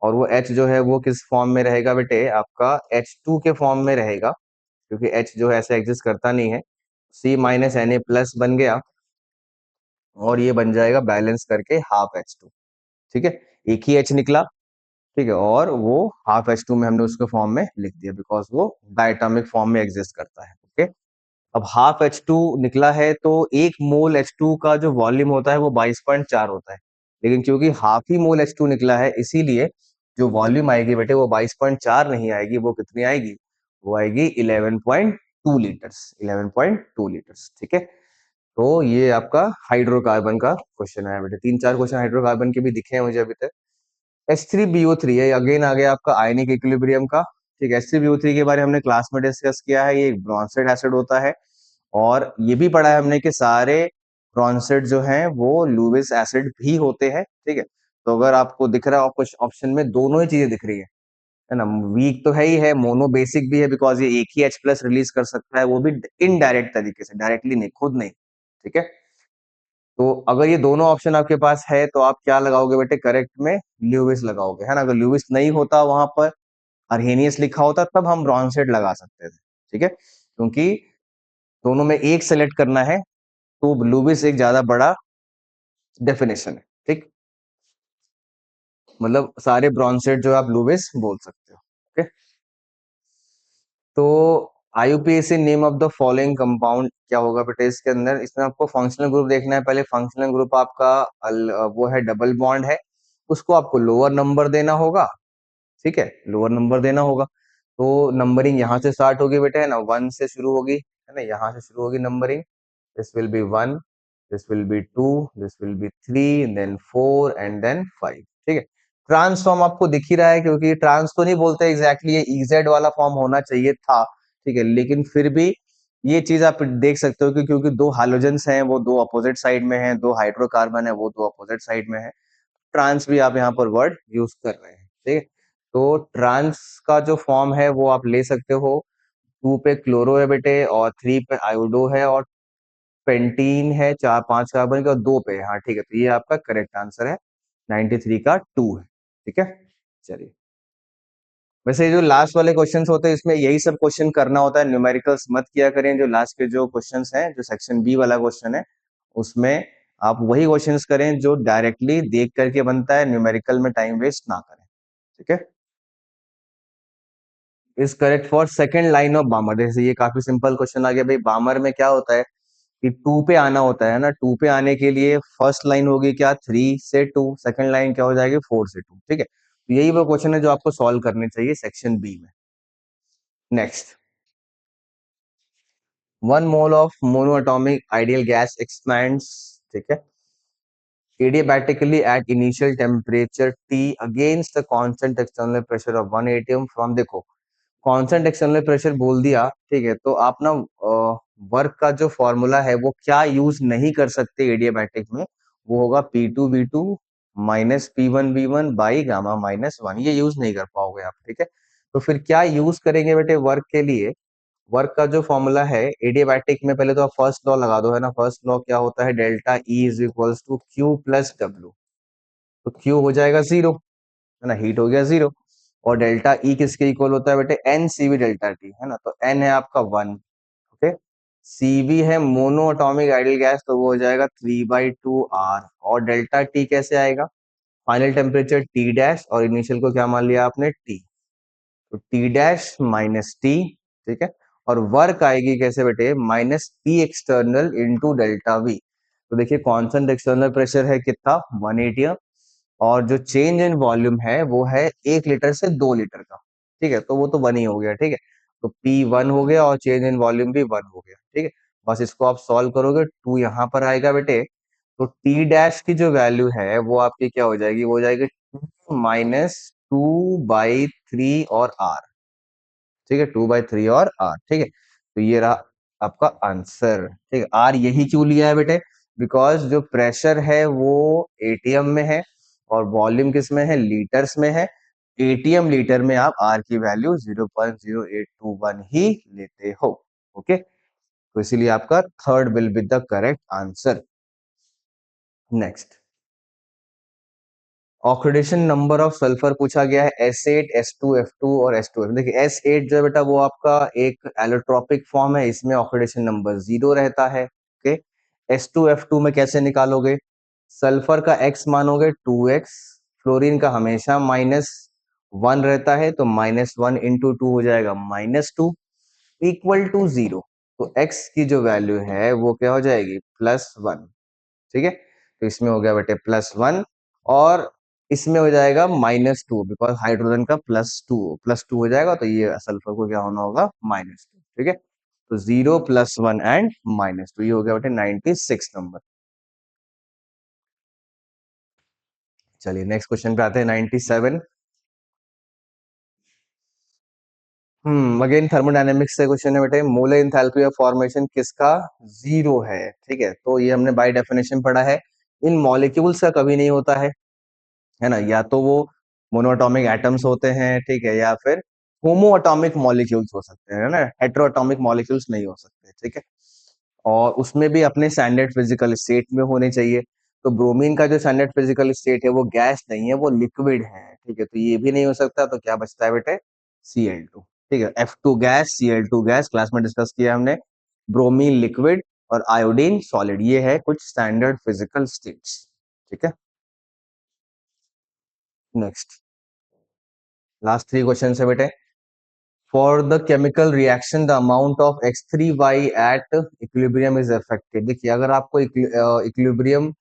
और वो H जो है वो किस फॉर्म में रहेगा बेटे? आपका H2 के फॉर्म में रहेगा, क्योंकि H जो है ऐसे एग्जिस्ट करता नहीं है। C-Na+ बन गया, और ये बन जाएगा बैलेंस करके हाफ H2। ठीक है, एक ही H निकला, ठीक है, और वो हाफ H2 में हमने उसके फॉर्म में लिख दिया बिकॉज वो डायटोमिक फॉर्म में एग्जिस्ट करता है। ओके, अब हाफ H2 निकला है तो 1 मोल H2 का जो वॉल्यूम होता है वो 22.4 होता है, लेकिन क्योंकि हाफ ही मोल H2 निकला है इसीलिए जो वॉल्यूम आएगी बेटे वो 22.4 नहीं आएगी, वो कितनी आएगी, वो आएगी 11.2 लीटर्स, 11.2 लीटर्स। ठीक है, तो ये आपका हाइड्रोकार्बन का क्वेश्चन है बेटे। 3-4 क्वेश्चन हाइड्रोकार्बन के भी दिखे हैं मुझे अभी तक। H3BO3 है, अगेन आ गया आपका आयनिक इक्विलिब्रियम का। ठीक है, H3BO3 के बारे में हमने क्लास में डिस्कस किया है, ये एक ब्रोंसेड एसिड होता है, और ये भी पढ़ा है हमने कि सारे ब्रोंसेड जो हैं वो लुईस एसिड भी होते हैं। ठीक है, तो अगर आपको दिख रहा है कुछ ऑप्शन में दोनों ही चीजें दिख रही है ना, वीक तो है ही है, मोनो बेसिक भी है बिकॉज ये एक ही H प्लस रिलीज कर सकता है, वो भी इनडायरेक्ट तरीके से, डायरेक्टली नहीं, खुद नहीं। ठीक है, तो अगर ये दोनों ऑप्शन आपके पास है तो आप क्या लगाओगे बेटे, करेक्ट में ल्यूविस लगाओगे, है ना। अगर ल्यूविस नहीं होता वहां पर, अर्हेनियस लिखा होता, तब हम ब्रॉन्सेड लगा सकते थे। ठीक है, क्योंकि दोनों में एक सेलेक्ट करना है तो लुविस एक ज्यादा बड़ा डेफिनेशन है। ठीक, मतलब सारे ब्रॉन्सेड जो आप लुविस बोल सकते हो। ओके, तो IUPAC name of the following compound क्या होगा बेटे इसके अंदर, इसमें आपको फंक्शनल ग्रुप देखना है। पहले फंक्शनल ग्रुप आपका वो है डबल बॉन्ड है, उसको आपको लोअर नंबर देना होगा। ठीक है, लोअर नंबर देना होगा, तो नंबरिंग यहाँ से स्टार्ट होगी बेटे, है ना, 1 से शुरू होगी, है ना, यहाँ से शुरू होगी numbering. This will be 1, this will be 2, this will be 3, then 4 and then 5। ठीक है, ट्रांस फॉर्म आपको दिख ही रहा है, क्योंकि ट्रांस तो नहीं बोलते एग्जैक्टली, ये इजेड वाला फॉर्म होना चाहिए था। ठीक है, लेकिन फिर भी ये चीज आप देख सकते हो कि क्योंकि दो हाइड्रोजन्स हैं वो दो अपोजिट साइड में हैं, दो हाइड्रोकार्बन है वो दो अपोजिट साइड में है, ट्रांस भी आप यहाँ पर वर्ड यूज कर रहे हैं। ठीक है, तो ट्रांस का जो फॉर्म है वो आप ले सकते हो, 2 पे क्लोरो है बेटे, और 3 पे आयोडो है, और पेंटीन है 4-5 कार्बन के, और 2 पे, हाँ ठीक है, तो ये आपका करेक्ट आंसर है, 93 का 2 है। ठीक है, चलिए, वैसे ये जो लास्ट वाले क्वेश्चंस होते हैं इसमें यही सब क्वेश्चन करना होता है, न्यूमेरिकल्स मत किया करें। जो लास्ट के जो क्वेश्चंस हैं, जो सेक्शन बी वाला क्वेश्चन है, उसमें आप वही क्वेश्चंस करें जो डायरेक्टली देख करके बनता है, न्यूमेरिकल में टाइम वेस्ट ना करें। ठीक है, is correct for second line of बामर। जैसे ये काफी सिंपल क्वेश्चन आ गया भाई, बामर में क्या होता है कि 2 पे आना होता है ना, 2 पे आने के लिए फर्स्ट लाइन होगी क्या, 3 से 2, सेकंड लाइन क्या हो जाएगी, 4 से 2। ठीक है, तो यही वो क्वेश्चन है जो आपको सॉल्व करने चाहिए सेक्शन बी में। Next, 1 mole of monoatomic ideal gas expands, ठीक है, adiabatically at initial temperature T against the constant external pressure of 1 atm from, देखो कांस्टेंट एक्सटर्नल प्रेशर बोल दिया। ठीक है, तो आप ना वर्क का जो फॉर्मूला है वो क्या यूज नहीं कर सकते एडियाबैटिक में, वो होगा P2V2 minus P1V1 by gamma minus 1, ये यूज नहीं कर पाओगे आप। ठीक है, तो फिर क्या यूज करेंगे बेटे वर्क के लिए, वर्क का जो फॉर्मूला है एडियाबैटिक में, पहले तो आप फर्स्ट लॉ लगा दो, है ना। फर्स्ट लॉ क्या होता है, delta E is equals to Q plus W, तो क्यू हो जाएगा 0, है ना, हीट हो गया 0, और डेल्टा ई किसके इक्वल होता है बेटे, एन सीवी डेल्टा टी, है ना, तो एन है आपका 1। ओके, सीवी है मोनो अटोमिक आइडियल गैस, तो वो हो जाएगा 3/2 आर, और डेल्टा टी कैसे आएगा, फाइनल टेम्परेचर टी डैश, और इनिशियल को क्या मान लिया आपने, टी, तो टी डैश माइनस टी। ठीक है, और वर्क आएगी कैसे बेटे, minus P external into delta we. तो देखिए कांस्टेंट एक्सटर्नल प्रेशर है कितना, 180, और जो चेंज इन वॉल्यूम है वो है 1 लीटर से 2 लीटर का। ठीक है, तो वो तो 1 ही हो गया। ठीक है, तो P1 हो गया और चेंज इन वॉल्यूम भी 1 हो गया। ठीक है, बस इसको आप सॉल्व करोगे, 2 यहाँ पर आएगा बेटे, तो टी डैश की जो वैल्यू है वो आपकी क्या हो जाएगी, वो हो जाएगी -2/3 और आर। ठीक है, 2/3 और आर। ठीक है, तो ये रहा आपका आंसर। ठीक है, आर यही क्यों लिया है बेटे, बिकॉज जो प्रेशर है वो एटीएम में है, और वॉल्यूम किस में है, लीटर्स में है। एटीएम लीटर में आप आर की वैल्यू 0.0821 ही लेते हो। ओके, तो इसीलिए आपका third will be the correct answer. Next, oxidation number of sulphur पूछा गया है, S8 S2 F2 और S2F। देखिए S8 जो है बेटा वो आपका एक एलोट्रोपिक फॉर्म है, इसमें ऑक्सीडेशन नंबर 0 रहता है। ओके, S2 F2 में कैसे निकालोगे, सल्फर का x मानोगे 2x, फ्लोरीन का हमेशा माइनस 1 रहता है तो -1 इंटू 2 हो जाएगा -2 इक्वल टू 0। तो x की जो वैल्यू है वो क्या हो जाएगी +1। ठीक है, तो इसमें हो गया बेटे +1 और इसमें हो जाएगा -2 बिकॉज हाइड्रोजन का +2 हो जाएगा, तो ये सल्फर को क्या होना होगा -2। ठीक है, तो 0 +1 एंड -2 ये हो गया बेटे 96 नंबर। चलिए नेक्स्ट क्वेश्चन पे आते हैं 97। अगेन थर्मोडायनेमिक्स से क्वेश्चन है बेटे, मोलर एंथैल्पी ऑफ फॉर्मेशन किसका जीरो है। ठीक है, तो ये हमने बाय डेफिनेशन पढ़ा है, इन मॉलिक्यूल्स का कभी नहीं होता है ना, या तो वो मोनोएटॉमिक एटम्स होते हैं, ठीक है, या फिर होमो एटॉमिक मॉलिक्यूल्स हो सकते हैं, है ना, हेटेरो एटॉमिक मॉलिक्यूल्स नहीं हो सकते। ठीक है, और उसमें भी अपने स्टैंडर्ड फिजिकल स्टेट में होने चाहिए। तो ब्रोमीन का जो स्टैंडर्ड फिजिकल स्टेट है वो गैस नहीं है, वो लिक्विड है। ठीक है, तो ये भी नहीं हो सकता, तो क्या बचता है बेटे Cl2। ठीक है, F2 gas, Cl2 gas, class में डिस्कस किया हमने। ब्रोमीन लिक्विड और आयोडीन सॉलिड, ये है कुछ स्टैंडर्ड फिजिकल स्टेट्स। ठीक है, नेक्स्ट लास्ट 3 क्वेश्चन है बेटे। For the chemical reaction the amount of X3Y at equilibrium is affected. देखिए, अगर आपको इक्विलिब्रियम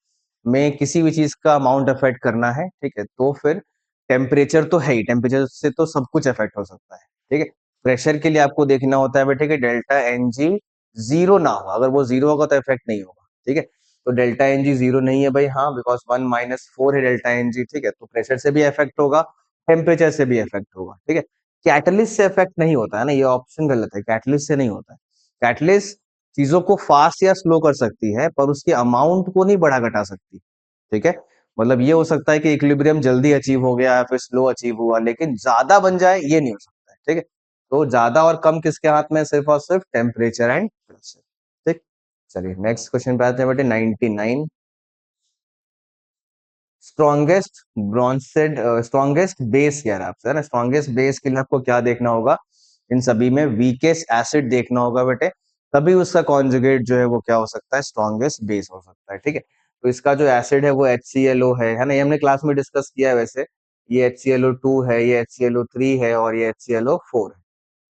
में किसी भी चीज का अमाउंट अफेक्ट करना है, ठीक है, तो फिर टेम्परेचर तो है ही, टेम्परेचर से तो सब कुछ अफेक्ट हो सकता है। ठीक है, प्रेशर के लिए आपको देखना होता है बेटे कि डेल्टा एन जी जीरो ना हो, अगर वो जीरो होगा तो इफेक्ट नहीं होगा। ठीक है, तो डेल्टा एन जी जीरो नहीं है भाई, हाँ, बिकॉज 1 - 4 है डेल्टा एन जी। ठीक है, तो प्रेशर से भी इफेक्ट होगा, टेम्परेचर से भी इफेक्ट होगा। ठीक है, कैटलिस्ट से इफेक्ट नहीं होता है ना, ये ऑप्शन गलत है, कैटलिस्ट से नहीं होता है। कैटलिस्ट चीजों को फास्ट या स्लो कर सकती है, पर उसके अमाउंट को नहीं बढ़ा घटा सकती। ठीक है, मतलब ये हो सकता है कि इक्विलिब्रियम जल्दी अचीव हो गया या फिर स्लो अचीव हुआ, लेकिन ज्यादा बन जाए ये नहीं हो सकता है। ठीक है, तो ज्यादा और कम किसके हाथ में है? सिर्फ और सिर्फ टेम्परेचर एंड प्रेशर। ठीक, चलिए नेक्स्ट क्वेश्चन पे आते हैं बेटे 99। स्ट्रॉन्गेस्ट ब्रॉन्सेड स्ट्रॉन्गेस्ट बेस कह रहा है आपसे, है ना, स्ट्रॉन्गेस्ट बेस के लिए आपको क्या देखना होगा? इन सभी में वीकेस्ट एसिड देखना होगा बेटे, तभी उसका कॉन्जुगेट जो है वो क्या हो सकता है, स्ट्रॉन्गेस्ट बेस हो सकता है। ठीक है, तो इसका जो एसिड है वो HClO है ना, ये हमने क्लास में डिस्कस किया है वैसे। ये HClO2 है, ये HClO3 है और ये HClO4 है।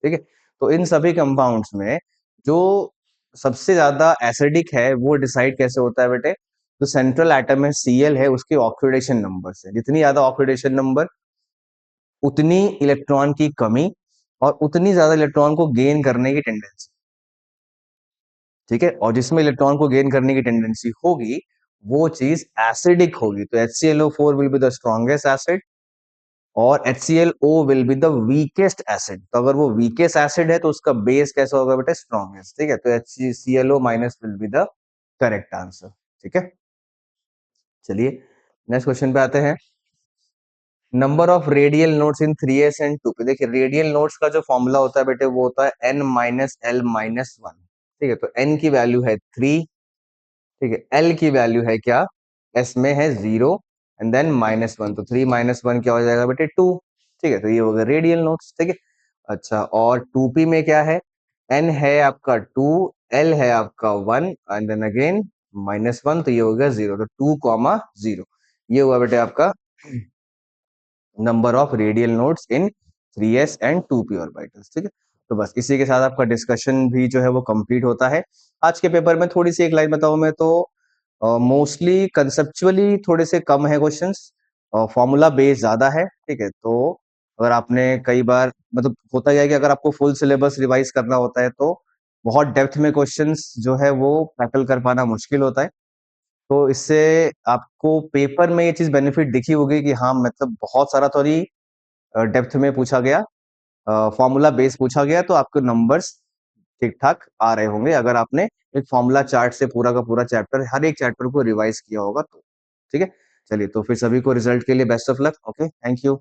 ठीक है, तो इन सभी कंपाउंड्स में जो सबसे ज्यादा एसिडिक है वो डिसाइड कैसे होता है बेटे? जो सेंट्रल एटम है Cl है, उसके ऑक्सीडेशन नंबर से। जितनी ज्यादा ऑक्सीडेशन नंबर, उतनी इलेक्ट्रॉन की कमी और उतनी ज्यादा इलेक्ट्रॉन को गेन करने की टेंडेंसी। ठीक है, और जिसमें इलेक्ट्रॉन को गेन करने की टेंडेंसी होगी वो चीज एसिडिक होगी। तो HClO4 will be the strongest acid और HClO will be the weakest acid. तो अगर वो वीकेस्ट एसिड है तो उसका बेस कैसा होगा बेटा? स्ट्रॉन्गेस्ट। ठीक है, तो HClO minus will be the correct answer. ठीक है, चलिए नेक्स्ट क्वेश्चन पे आते हैं। Number of radial notes in 3s and 2p। देखिए, रेडियल नोट्स का जो फॉर्मूला होता है बेटे वो होता है n - l - 1। ठीक है, तो n की वैल्यू है 3। ठीक है, l की वैल्यू है क्या? s में है 0 एंड देन -1, तो 3 - 1 क्या हो जाएगा बेटे? 2। ठीक है, तो ये हो गया रेडियल नोट्स। ठीक है, अच्छा, और 2p में क्या है? n है आपका 2, l है आपका 1 एंड देन अगेन -1, तो ये हो गया 0, तो 2, 0। ये हुआ बेटे आपका number of radial notes in 3s and 2p orbitals. ठीक है, तो बस इसी के साथ आपका डिस्कशन भी जो है वो कंप्लीट होता है। आज के पेपर में थोड़ी सी एक लाइन बताऊं मैं तो, मोस्टली कंसेप्चुअली थोड़े से कम है क्वेश्चंस, फॉर्मूला बेस ज्यादा है। ठीक है, तो अगर आपने कई बार, मतलब होता है कि अगर आपको फुल सिलेबस रिवाइज करना होता है तो बहुत डेप्थ में क्वेश्चंस जो है वो टैकल कर पाना मुश्किल होता है। तो इससे आपको पेपर में ये चीज बेनिफिट दिखी होगी कि हाँ, मतलब बहुत सारा थोड़ी डेप्थ में पूछा गया, फॉर्मूला बेस पूछा गया, तो आपके नंबर्स ठीक ठाक आ रहे होंगे अगर आपने एक फॉर्मूला चार्ट से पूरा का पूरा चैप्टर, हर एक चैप्टर को रिवाइज किया होगा तो। ठीक है, चलिए, तो फिर सभी को रिजल्ट के लिए best of luck. Okay, thank you.